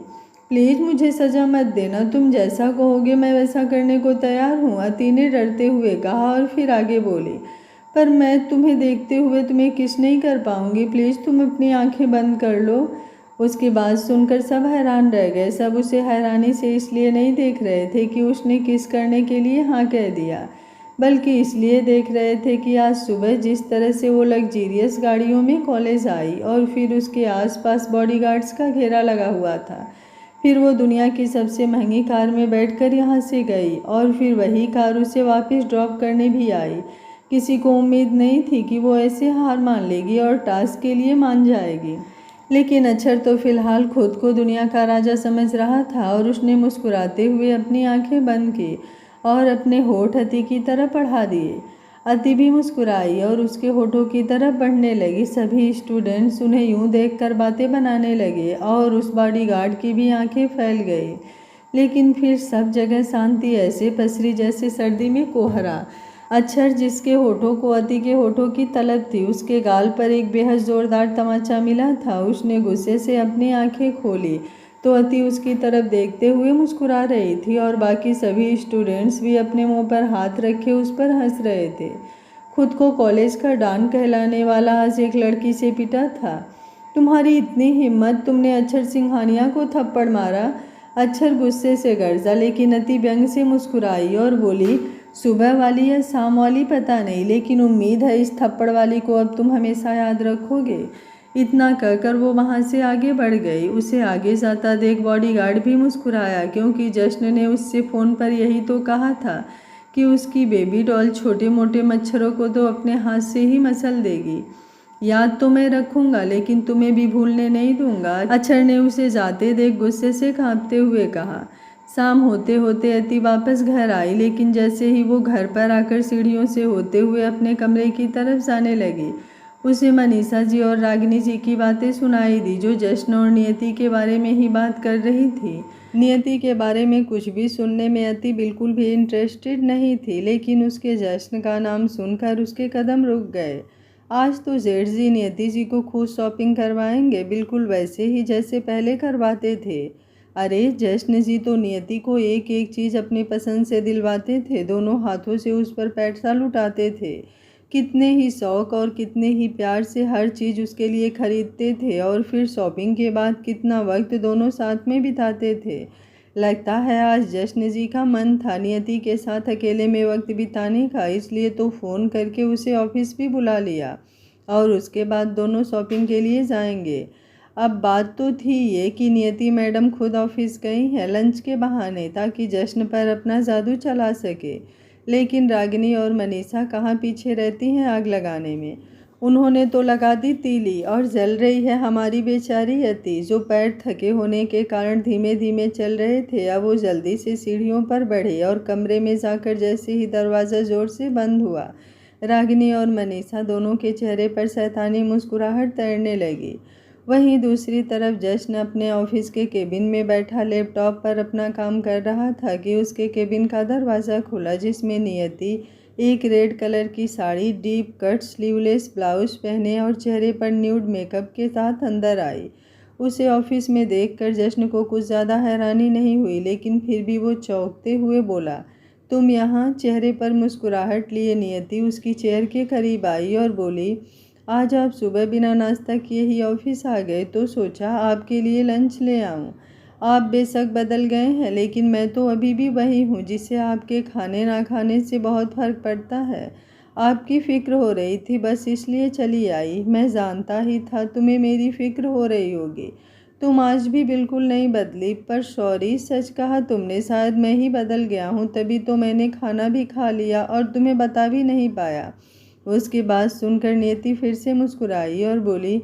प्लीज़ मुझे सज़ा मत देना, तुम जैसा कहोगे मैं वैसा करने को तैयार हूँ, अति ने डरते हुए कहा और फिर आगे बोली, पर मैं तुम्हें देखते हुए तुम्हें किस नहीं कर पाऊँगी, प्लीज़ तुम अपनी आंखें बंद कर लो। उसकी बात सुनकर सब हैरान रह गए। सब उसे हैरानी से इसलिए नहीं देख रहे थे कि उसने किस करने के लिए हाँ कह दिया, बल्कि इसलिए देख रहे थे कि आज सुबह जिस तरह से वो लग्जीरियस गाड़ियों में कॉलेज आई और फिर उसके आसपास बॉडीगार्ड्स का घेरा लगा हुआ था, फिर वो दुनिया की सबसे महंगी कार में बैठकर यहाँ से गई और फिर वही कार उसे वापस ड्रॉप करने भी आई। किसी को उम्मीद नहीं थी कि वो ऐसे हार मान लेगी और टास्क के लिए मान जाएगी, लेकिन अक्षर तो फिलहाल खुद को दुनिया का राजा समझ रहा था और उसने मुस्कुराते हुए अपनी आंखें बंद की और अपने होठ अति की तरफ बढ़ा दिए। अति भी मुस्कुराई और उसके होठों की तरफ बढ़ने लगी। सभी स्टूडेंट्स उन्हें यूं देखकर बातें बनाने लगे और उस बॉडीगार्ड की भी आंखें फैल गई, लेकिन फिर सब जगह शांति ऐसे पसरी जैसे सर्दी में कोहरा। अक्षर जिसके होठों को अति के होठों की तलब थी, उसके गाल पर एक बेहद जोरदार तमाचा मिला था। उसने गुस्से से अपनी आंखें खोली तो अति उसकी तरफ देखते हुए मुस्कुरा रही थी और बाकी सभी स्टूडेंट्स भी अपने मुंह पर हाथ रखे उस पर हंस रहे थे। खुद को कॉलेज का डॉन कहलाने वाला आज एक लड़की से पिटा था। तुम्हारी इतनी हिम्मत, तुमने अक्षर सिंघानिया को थप्पड़ मारा? अक्षर गुस्से से गरजा, लेकिन अति व्यंग से मुस्कुराई और बोली, सुबह वाली या शाम वाली पता नहीं, लेकिन उम्मीद है इस थप्पड़ वाली को अब तुम हमेशा याद रखोगे। इतना कहकर वो वहाँ से आगे बढ़ गई। उसे आगे जाता देख बॉडीगार्ड भी मुस्कुराया, क्योंकि जश्न ने उससे फ़ोन पर यही तो कहा था कि उसकी बेबी डॉल छोटे मोटे मच्छरों को तो अपने हाथ से ही मसल देगी। याद तो मैं रखूँगा, लेकिन तुम्हें भी भूलने नहीं दूंगा, अक्षर ने उसे जाते देख गुस्से से कांपते हुए कहा। शाम होते होते अति वापस घर आई, लेकिन जैसे ही वो घर पर आकर सीढ़ियों से होते हुए अपने कमरे की तरफ जाने लगी, उसे मनीषा जी और रागिनी जी की बातें सुनाई दी जो जश्न और नियति के बारे में ही बात कर रही थी। नियति के बारे में कुछ भी सुनने में अति बिल्कुल भी इंटरेस्टेड नहीं थी, लेकिन उसके जश्न का नाम सुनकर उसके कदम रुक गए। आज तो जेठ जी नियति जी को खुद शॉपिंग करवाएंगे, बिल्कुल वैसे ही जैसे पहले करवाते थे। अरे जश्न जी तो नियति को एक एक चीज़ अपनी पसंद से दिलवाते थे, दोनों हाथों से उस पर पैसा लुटाते थे। कितने ही शौक और कितने ही प्यार से हर चीज़ उसके लिए खरीदते थे और फिर शॉपिंग के बाद कितना वक्त दोनों साथ में बिताते थे। लगता है आज जश्न जी का मन था नियति के साथ अकेले में वक्त बिताने का, इसलिए तो फ़ोन करके उसे ऑफिस भी बुला लिया और उसके बाद दोनों शॉपिंग के लिए जाएंगे। अब बात तो थी ये कि नियति मैडम खुद ऑफिस गई हैं लंच के बहाने ताकि जश्न पर अपना जादू चला सके, लेकिन रागिनी और मनीषा कहाँ पीछे रहती हैं आग लगाने में। उन्होंने तो लगा दी तीली और जल रही है हमारी बेचारी अति, जो पैर थके होने के कारण धीमे धीमे चल रहे थे। अब वो जल्दी से सीढ़ियों पर बढ़े और कमरे में जाकर जैसे ही दरवाज़ा जोर से बंद हुआ, रागिनी और मनीषा दोनों के चेहरे पर शैतानी मुस्कुराहट तैरने लगी। वहीं दूसरी तरफ जश्न अपने ऑफिस के केबिन में बैठा लैपटॉप पर अपना काम कर रहा था कि उसके केबिन का दरवाज़ा खुला, जिसमें नियति एक रेड कलर की sari deep cut sleeveless blouse पहने और चेहरे पर न्यूड मेकअप के साथ अंदर आई। उसे ऑफिस में देखकर जश्न को कुछ ज़्यादा हैरानी नहीं हुई, लेकिन फिर भी वो चौंकते हुए बोला, तुम यहाँ? चेहरे पर मुस्कुराहट लिए नियति उसकी चेयर के करीब आई और बोली, आज आप सुबह बिना नाश्ता किए ही ऑफिस आ गए, तो सोचा आपके लिए लंच ले आऊं। आप बेशक बदल गए हैं, लेकिन मैं तो अभी भी वही हूँ जिसे आपके खाने ना खाने से बहुत फ़र्क पड़ता है। आपकी फ़िक्र हो रही थी, बस इसलिए चली आई। मैं जानता ही था तुम्हें मेरी फ़िक्र हो रही होगी। तुम आज भी बिल्कुल नहीं बदली, पर सॉरी, सच कहा तुमने, शायद मैं ही बदल गया हूँ, तभी तो मैंने खाना भी खा लिया और तुम्हें बता भी नहीं पाया। उसकी बात सुनकर नियति फिर से मुस्कुराई और बोली,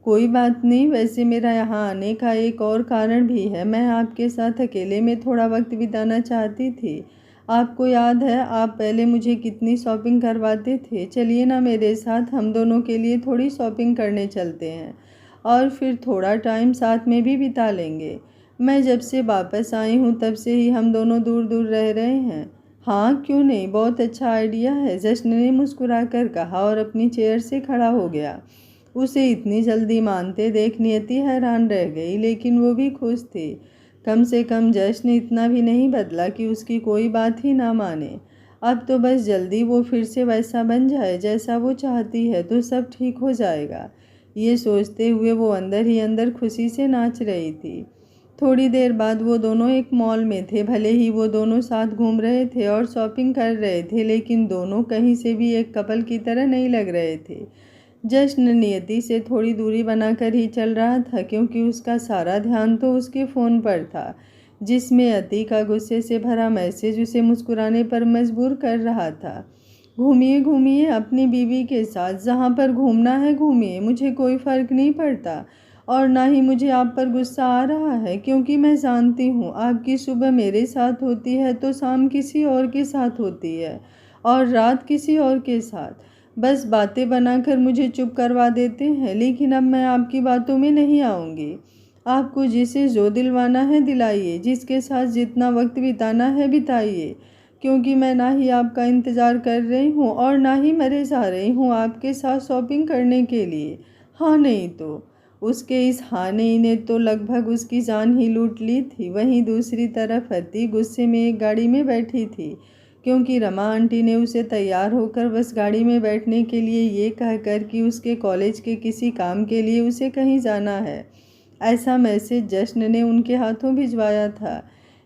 कोई बात नहीं, वैसे मेरा यहाँ आने का एक और कारण भी है। मैं आपके साथ अकेले में थोड़ा वक्त बिताना चाहती थी। आपको याद है आप पहले मुझे कितनी शॉपिंग करवाते थे? चलिए ना मेरे साथ, हम दोनों के लिए थोड़ी शॉपिंग करने चलते हैं और फिर थोड़ा टाइम साथ में भी बिता लेंगे। मैं जब से वापस आई हूँ तब से ही हम दोनों दूर दूर रह रहे हैं। हाँ क्यों नहीं, बहुत अच्छा आइडिया है, जश्न ने मुस्कुराकर कहा और अपनी चेयर से खड़ा हो गया। उसे इतनी जल्दी मानते देख नियति हैरान रह गई, लेकिन वो भी खुश थी। कम से कम जश्न इतना भी नहीं बदला कि उसकी कोई बात ही ना माने। अब तो बस जल्दी वो फिर से वैसा बन जाए जैसा वो चाहती है, तो सब ठीक हो जाएगा। ये सोचते हुए वो अंदर ही अंदर खुशी से नाच रही थी। थोड़ी देर बाद वो दोनों एक मॉल में थे। भले ही वो दोनों साथ घूम रहे थे और शॉपिंग कर रहे थे, लेकिन दोनों कहीं से भी एक कपल की तरह नहीं लग रहे थे। जश्न नियति से थोड़ी दूरी बनाकर ही चल रहा था, क्योंकि उसका सारा ध्यान तो उसके फ़ोन पर था, जिसमें अति का गुस्से से भरा मैसेज उसे मुस्कुराने पर मजबूर कर रहा था। घूमिए घूमिए अपनी बीवी के साथ, जहाँ पर घूमना है घूमिए, मुझे कोई फ़र्क नहीं पड़ता और ना ही मुझे आप पर गुस्सा आ रहा है, क्योंकि मैं जानती हूँ आपकी सुबह मेरे साथ होती है तो शाम किसी और के साथ होती है और रात किसी और के साथ। बस बातें बनाकर मुझे चुप करवा देते हैं, लेकिन अब मैं आपकी बातों में नहीं आऊँगी। आपको जिसे जो दिलवाना है दिलाइए, जिसके साथ जितना वक्त बिताना है बिताइए, क्योंकि मैं ना ही आपका इंतज़ार कर रही हूँ और ना ही मरे जा रही हूँ आपके साथ शॉपिंग करने के लिए। हाँ नहीं तो। उसके इस हाँ नहीं ने तो लगभग उसकी जान ही लूट ली थी। वहीं दूसरी तरफ अति गुस्से में एक गाड़ी में बैठी थी, क्योंकि रमा आंटी ने उसे तैयार होकर बस गाड़ी में बैठने के लिए ये कहकर कि उसके कॉलेज के किसी काम के लिए उसे कहीं जाना है, ऐसा मैसेज जश्न ने उनके हाथों भिजवाया था।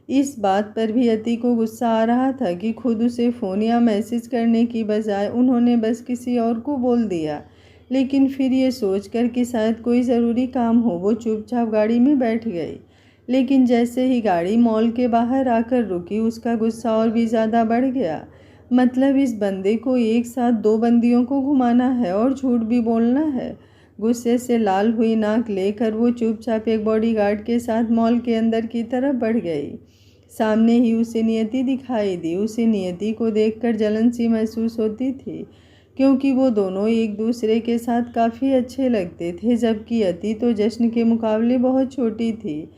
इस बात पर भी अति को गुस्सा आ रहा था कि खुद उसे फ़ोन या मैसेज करने की बजाय उन्होंने बस किसी और को बोल दिया। लेकिन फिर ये सोचकर कि शायद कोई ज़रूरी काम हो, वो चुपचाप गाड़ी में बैठ गई। लेकिन जैसे ही गाड़ी मॉल के बाहर आकर रुकी, उसका गुस्सा और भी ज़्यादा बढ़ गया। मतलब इस बंदे को एक साथ दो बंदियों को घुमाना है और झूठ भी बोलना है। गुस्से से लाल हुई नाक लेकर वो चुपचाप एक बॉडीगार्ड के साथ मॉल के अंदर की तरफ बढ़ गई। सामने ही उसे नियति दिखाई दी। उसे नियति को देखकर जलन सी महसूस होती थी, क्योंकि वो दोनों एक दूसरे के साथ काफ़ी अच्छे लगते थे, जबकि अति तो जश्न के मुकाबले बहुत छोटी थी।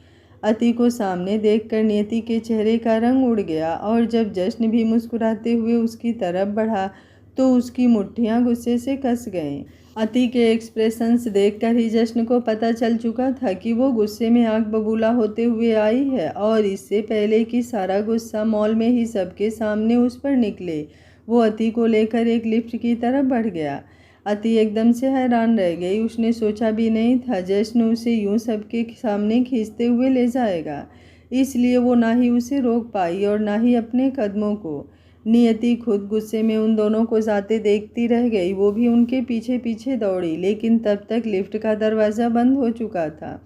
अति को सामने देखकर नियति के चेहरे का रंग उड़ गया और जब जश्न भी मुस्कुराते हुए उसकी तरफ बढ़ा तो उसकी मुट्ठियां गुस्से से कस गईं। अति के एक्सप्रेशंस देखकर ही जश्न को पता चल चुका था कि वो गुस्से में आग बबूला होते हुए आई है और इससे पहले कि सारा गुस्सा मॉल में ही सबके सामने उस पर निकले, वो अति को लेकर एक लिफ्ट की तरफ बढ़ गया। अति एकदम से हैरान रह गई। उसने सोचा भी नहीं था जश्न उसे यूं सबके सामने खींचते हुए ले जाएगा, इसलिए वो ना ही उसे रोक पाई और ना ही अपने कदमों को। नियति खुद गुस्से में उन दोनों को जाते देखती रह गई। वो भी उनके पीछे पीछे दौड़ी, लेकिन तब तक लिफ्ट का दरवाज़ा बंद हो चुका था।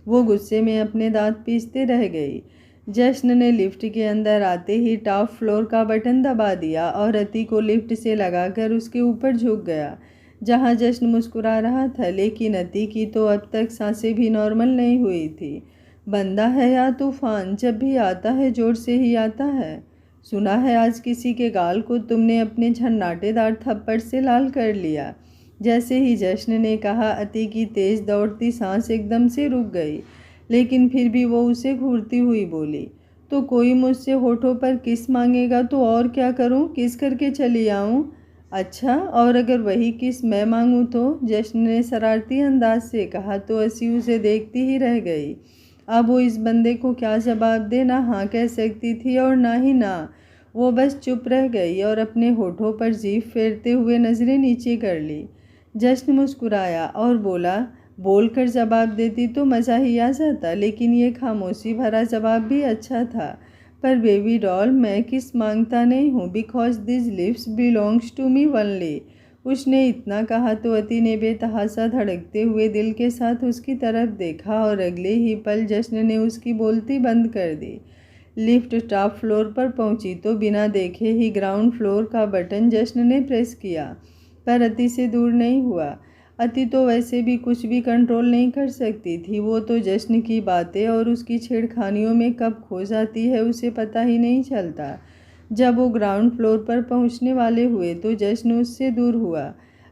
वो गुस्से में अपने दांत पीसते रह गई। जश्न ने लिफ्ट के अंदर आते ही टॉप फ्लोर का बटन दबा दिया और अति को लिफ्ट से लगाकर उसके ऊपर झुक गया, जहां जश्न मुस्कुरा रहा था। लेकिन अति की तो अब तक सांसें भी नॉर्मल नहीं हुई थी। बंदा है या तूफान, जब भी आता है जोर से ही आता है। सुना है आज किसी के गाल को तुमने अपने झन्नाटेदार थप्पड़ से लाल कर लिया। जैसे ही जश्न ने कहा, अति की तेज दौड़ती सांस एकदम से रुक गई, लेकिन फिर भी वो उसे घूरती हुई बोली, तो कोई मुझसे होठों पर किस मांगेगा तो और क्या करूं, किस करके चली आऊं? अच्छा, और अगर वही किस मैं मांगूं तो? जश्न ने शरारती अंदाज से कहा तो असी उसे देखती ही रह गई। अब वो इस बंदे को क्या जवाब दे, ना हाँ कह सकती थी और ना ही ना। वो बस चुप रह गई और अपने होठों पर जीभ फेरते हुए नज़रें नीचे कर ली। जश्न मुस्कुराया और बोला, बोलकर जवाब देती तो मज़ा ही आ जाता, लेकिन ये खामोशी भरा जवाब भी अच्छा था। पर बेबी डॉल, मैं किस मांगता नहीं हूँ, because this lips belongs to me only. उसने इतना कहा तो अति ने बेतहासा धड़कते हुए दिल के साथ उसकी तरफ देखा और अगले ही पल जश्न ने उसकी बोलती बंद कर दी। लिफ्ट टॉप फ्लोर पर पहुंची तो बिना देखे ही ग्राउंड फ्लोर का बटन जश्न ने प्रेस किया, पर अति से दूर नहीं हुआ। अति तो वैसे भी कुछ भी कंट्रोल नहीं कर सकती थी। वो तो जश्न की बातें और उसकी छेड़खानियों में कब खो जाती है उसे पता ही नहीं चलता। जब वो ग्राउंड फ्लोर पर पहुंचने वाले हुए तो जश्न उससे दूर हुआ।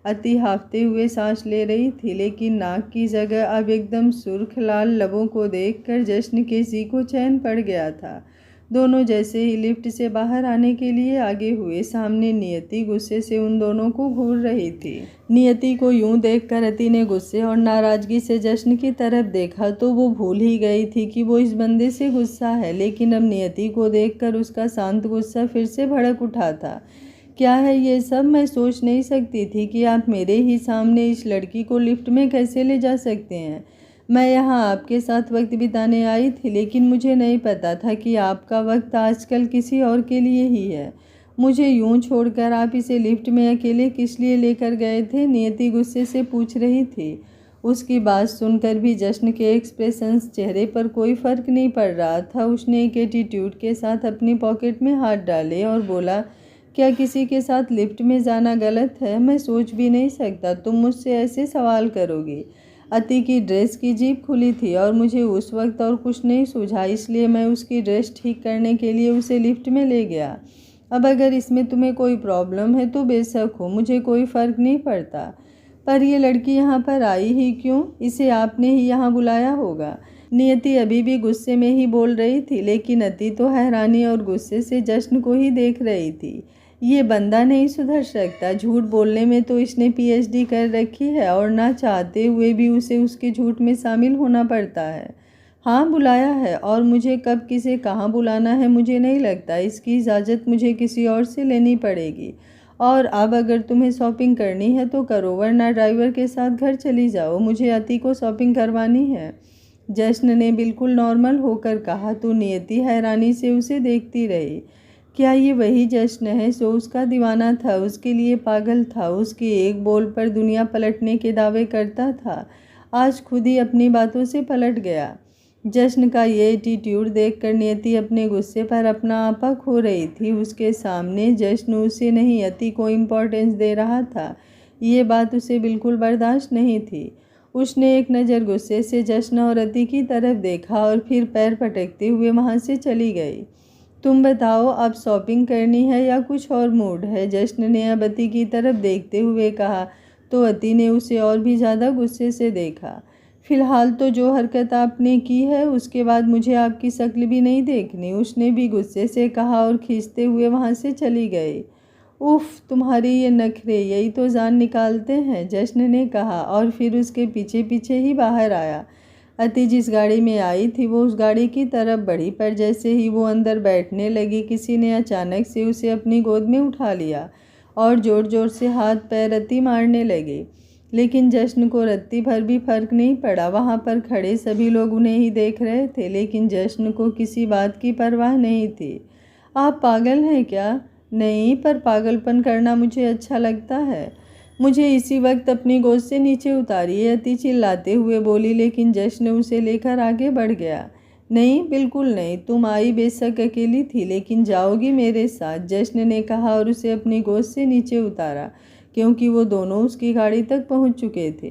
अति हांफते हुए सांस ले रही थी, लेकिन नाक की जगह अब एकदम सुर्ख लाल लबों को देखकर जश्न के जी को चैन पड़ गया था। दोनों जैसे ही लिफ्ट से बाहर आने के लिए आगे हुए, सामने नियति गुस्से से उन दोनों को घूर रही थी। नियति को यूं देखकर अति ने गुस्से और नाराजगी से जश्न की तरफ देखा तो वो भूल ही गई थी कि वो इस बंदे से गुस्सा है, लेकिन अब नियति को देखकर उसका शांत गुस्सा फिर से भड़क उठा था। क्या है ये सब? मैं सोच नहीं सकती थी कि आप मेरे ही सामने इस लड़की को लिफ्ट में कैसे ले जा सकते हैं। मैं यहाँ आपके साथ वक्त बिताने आई थी, लेकिन मुझे नहीं पता था कि आपका वक्त आजकल किसी और के लिए ही है। मुझे यूं छोड़कर आप इसे लिफ्ट में अकेले किस लिए लेकर गए थे? नियति गुस्से से पूछ रही थी। उसकी बात सुनकर भी जश्न के एक्सप्रेशंस चेहरे पर कोई फ़र्क नहीं पड़ रहा था। उसने एक एटीट्यूड के साथ अपनी पॉकेट में हाथ डाले और बोला, क्या किसी के साथ लिफ्ट में जाना गलत है? मैं सोच भी नहीं सकता तुम मुझसे ऐसे सवाल करोगी। अति की ड्रेस की जीप खुली थी और मुझे उस वक्त और कुछ नहीं सूझा, इसलिए मैं उसकी ड्रेस ठीक करने के लिए उसे लिफ्ट में ले गया। अब अगर इसमें तुम्हें कोई प्रॉब्लम है तो बेशक हो, मुझे कोई फ़र्क नहीं पड़ता। पर ये लड़की यहाँ पर आई ही क्यों? इसे आपने ही यहाँ बुलाया होगा। नियति अभी भी गुस्से में ही बोल रही थी, लेकिन अति तो हैरानी और गुस्से से जश्न को ही देख रही थी। ये बंदा नहीं सुधर सकता। झूठ बोलने में तो इसने पीएचडी कर रखी है और ना चाहते हुए भी उसे उसके झूठ में शामिल होना पड़ता है। हाँ, बुलाया है, और मुझे कब किसे कहाँ बुलाना है मुझे नहीं लगता। इसकी इजाज़त मुझे किसी और से लेनी पड़ेगी। और अब अगर तुम्हें शॉपिंग करनी है तो करो, वरना ड्राइवर के साथ घर चली जाओ। मुझे अति को शॉपिंग करवानी है। जश्न ने बिल्कुल नॉर्मल होकर कहा तो नियति हैरानी से उसे देखती रही। क्या ये वही जश्न है जो उसका दीवाना था, उसके लिए पागल था, उसके एक बोल पर दुनिया पलटने के दावे करता था? आज खुद ही अपनी बातों से पलट गया। जश्न का ये एटीट्यूड देखकर नियति अपने गुस्से पर अपना आपा खो रही थी। उसके सामने जश्न उसे नहीं अति को इम्पोर्टेंस दे रहा था। ये बात उसे बिल्कुल बर्दाश्त नहीं थी। उसने एक नज़र गुस्से से जश्न और अति की तरफ देखा और फिर पैर पटकते हुए वहाँ से चली गई। तुम बताओ, अब शॉपिंग करनी है या कुछ और मूड है? जश्न ने अब अति की तरफ देखते हुए कहा तो अति ने उसे और भी ज़्यादा गुस्से से देखा। फिलहाल तो जो हरकत आपने की है उसके बाद मुझे आपकी शक्ल भी नहीं देखनी, उसने भी गुस्से से कहा और खींचते हुए वहाँ से चली गई। उफ, तुम्हारे ये नखरे यही तो जान निकालते हैं, जश्न ने कहा और फिर उसके पीछे पीछे ही बाहर आया। अति जिस गाड़ी में आई थी वो उस गाड़ी की तरफ बढ़ी, पर जैसे ही वो अंदर बैठने लगी किसी ने अचानक से उसे अपनी गोद में उठा लिया और ज़ोर ज़ोर से हाथ पैर रत्ती मारने लगे। लेकिन जश्न को रत्ती भर भी फर्क नहीं पड़ा। वहाँ पर खड़े सभी लोग उन्हें ही देख रहे थे, लेकिन जश्न को किसी बात की परवाह नहीं थी। आप पागल हैं क्या? नहीं, पर पागलपन करना मुझे अच्छा लगता है। मुझे इसी वक्त अपनी गोद से नीचे उतारिए, अति चिल्लाते हुए बोली, लेकिन जश्न उसे लेकर आगे बढ़ गया। नहीं, बिल्कुल नहीं, तुम आई बेशक अकेली थी, लेकिन जाओगी मेरे साथ, जश्न ने कहा और उसे अपनी गोद से नीचे उतारा, क्योंकि वो दोनों उसकी गाड़ी तक पहुंच चुके थे।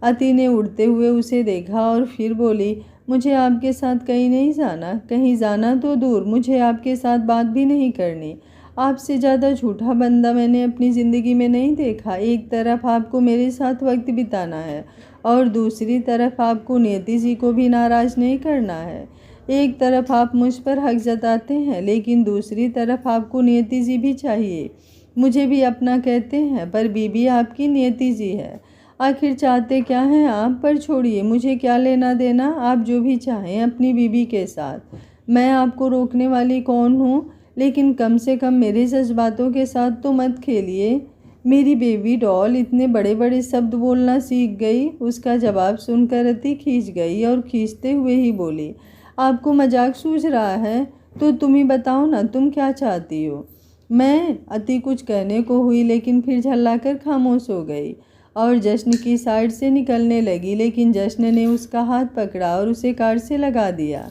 अति ने उड़ते हुए उसे देखा और फिर बोली, मुझे आपके साथ कहीं नहीं जाना, कहीं जाना तो दूर, मुझे आपके साथ बात भी नहीं करनी। आपसे ज़्यादा झूठा बंदा मैंने अपनी ज़िंदगी में नहीं देखा। एक तरफ आपको मेरे साथ वक्त बिताना है और दूसरी तरफ आपको नियति जी को भी नाराज़ नहीं करना है। एक तरफ आप मुझ पर हक जताते हैं, लेकिन दूसरी तरफ आपको नियति जी भी चाहिए। मुझे भी अपना कहते हैं, पर बीबी आपकी नियति जी है। आखिर चाहते क्या हैं आप? पर छोड़िए, मुझे क्या लेना देना, आप जो भी चाहें अपनी बीबी के साथ। मैं आपको रोकने वाली कौन हूँ? लेकिन कम से कम मेरे जज्बातों के साथ तो मत खेलिए। मेरी बेबी डॉल इतने बड़े बड़े शब्द बोलना सीख गई। उसका जवाब सुनकर अति खींच गई और खींचते हुए ही बोली, आपको मजाक सूझ रहा है तो तुम ही बताओ ना, तुम क्या चाहती हो? मैं अति कुछ कहने को हुई, लेकिन फिर झल्लाकर खामोश हो गई और जश्न की साइड से निकलने लगी, लेकिन जश्न ने उसका हाथ पकड़ा और उसे कार से लगा दिया।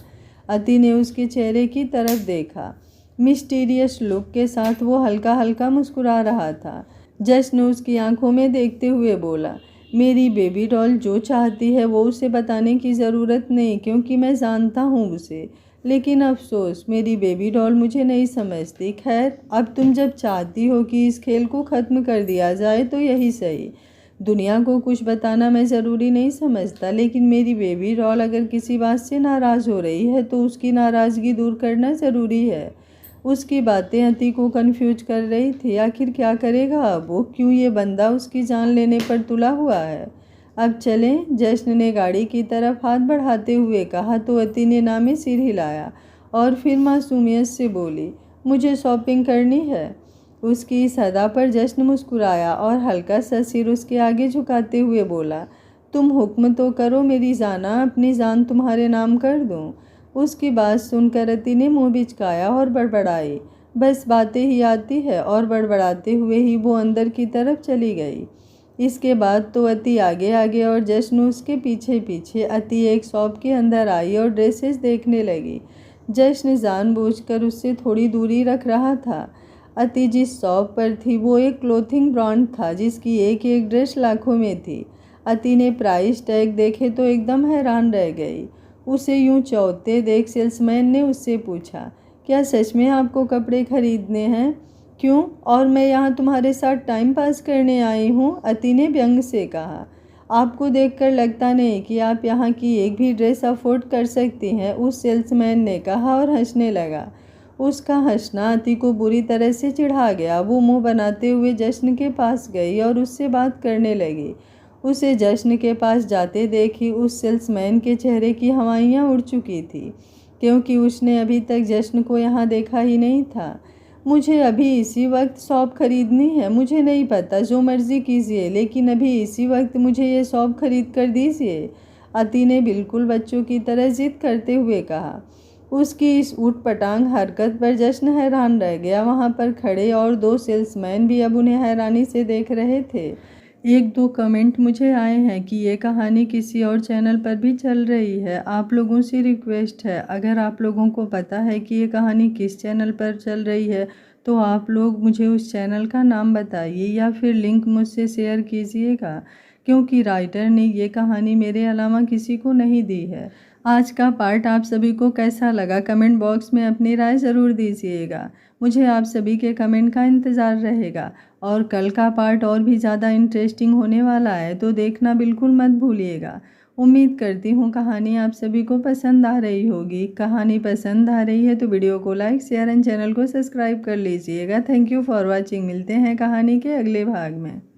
अति ने उसके चेहरे की तरफ देखा। मिस्टीरियस लुक के साथ वो हल्का हल्का मुस्कुरा रहा था। जश्न उसकी आंखों में देखते हुए बोला, मेरी बेबी डॉल जो चाहती है वो उसे बताने की ज़रूरत नहीं, क्योंकि मैं जानता हूँ उसे। लेकिन अफसोस, मेरी बेबी डॉल मुझे नहीं समझती। खैर, अब तुम जब चाहती हो कि इस खेल को ख़त्म कर दिया जाए तो यही सही। दुनिया को कुछ बताना मैं ज़रूरी नहीं समझता, लेकिन मेरी बेबी डॉल अगर किसी बात से नाराज़ हो रही है तो उसकी नाराज़गी दूर करना ज़रूरी है। उसकी बातें अति को कंफ्यूज कर रही थी। आखिर क्या करेगा अब वो? क्यों ये बंदा उसकी जान लेने पर तुला हुआ है? अब चलें, जश्न ने गाड़ी की तरफ हाथ बढ़ाते हुए कहा तो अति ने नामे सिर हिलाया और फिर मासूमियत से बोली, मुझे शॉपिंग करनी है। उसकी इस अदा पर जश्न मुस्कुराया और हल्का सा सिर उसके आगे झुकाते हुए बोला, तुम हुक्म तो करो मेरी जाना, अपनी जान तुम्हारे नाम कर दूं। उसकी बात सुनकर अति ने मुंह बिचकाया और बड़बड़ाई, बस बातें ही आती है, और बड़बड़ाते हुए ही वो अंदर की तरफ चली गई। इसके बाद तो अति आगे आगे और जश्न उसके पीछे पीछे। अति एक शॉप के अंदर आई और ड्रेसेस देखने लगी। जश्न जानबूझकर उससे थोड़ी दूरी रख रहा था। अति जिस शॉप पर थी वो एक क्लोथिंग ब्रांड था जिसकी एक एक ड्रेस लाखों में थी। अति ने प्राइस टैग देखे तो एकदम हैरान रह गई। उसे यूं चौंकते देख सेल्समैन ने उससे पूछा, क्या सच में आपको कपड़े खरीदने हैं? क्यों? और मैं यहाँ तुम्हारे साथ टाइम पास करने आई हूँ, अति ने व्यंग से कहा। आपको देखकर लगता नहीं कि आप यहाँ की एक भी ड्रेस अफोर्ड कर सकती हैं, उस सेल्समैन ने कहा और हंसने लगा। उसका हंसना अति को बुरी तरह से चिढ़ा गया। वो मुंह बनाते हुए जश्न के पास गई और उससे बात करने लगी। उसे जश्न के पास जाते देखी उस सेल्समैन के चेहरे की हवाइयाँ उड़ चुकी थी, क्योंकि उसने अभी तक जश्न को यहाँ देखा ही नहीं था। मुझे अभी इसी वक्त शॉप खरीदनी है। मुझे नहीं पता, जो मर्जी कीजिए, लेकिन अभी इसी वक्त मुझे ये शॉप खरीद कर दीजिए, अति ने बिल्कुल बच्चों की तरह जिद करते हुए कहा। उसकी इस ऊटपटांग हरकत पर जश्न हैरान रह गया। वहाँ पर खड़े और दो सेल्समैन भी अब उन्हें हैरानी से देख रहे थे। एक दो कमेंट मुझे आए हैं कि ये कहानी किसी और चैनल पर भी चल रही है। आप लोगों से रिक्वेस्ट है, अगर आप लोगों को पता है कि ये कहानी किस चैनल पर चल रही है तो आप लोग मुझे उस चैनल का नाम बताइए या फिर लिंक मुझसे शेयर कीजिएगा, क्योंकि राइटर ने ये कहानी मेरे अलावा किसी को नहीं दी है। आज का पार्ट आप सभी को कैसा लगा कमेंट बॉक्स में अपनी राय ज़रूर दीजिएगा। मुझे आप सभी के कमेंट का इंतज़ार रहेगा और कल का पार्ट और भी ज़्यादा इंटरेस्टिंग होने वाला है, तो देखना बिल्कुल मत भूलिएगा। उम्मीद करती हूँ कहानी आप सभी को पसंद आ रही होगी। कहानी पसंद आ रही है तो वीडियो को लाइक, शेयर एंड चैनल को सब्सक्राइब कर लीजिएगा। Thank you for watching. मिलते हैं कहानी के अगले भाग में।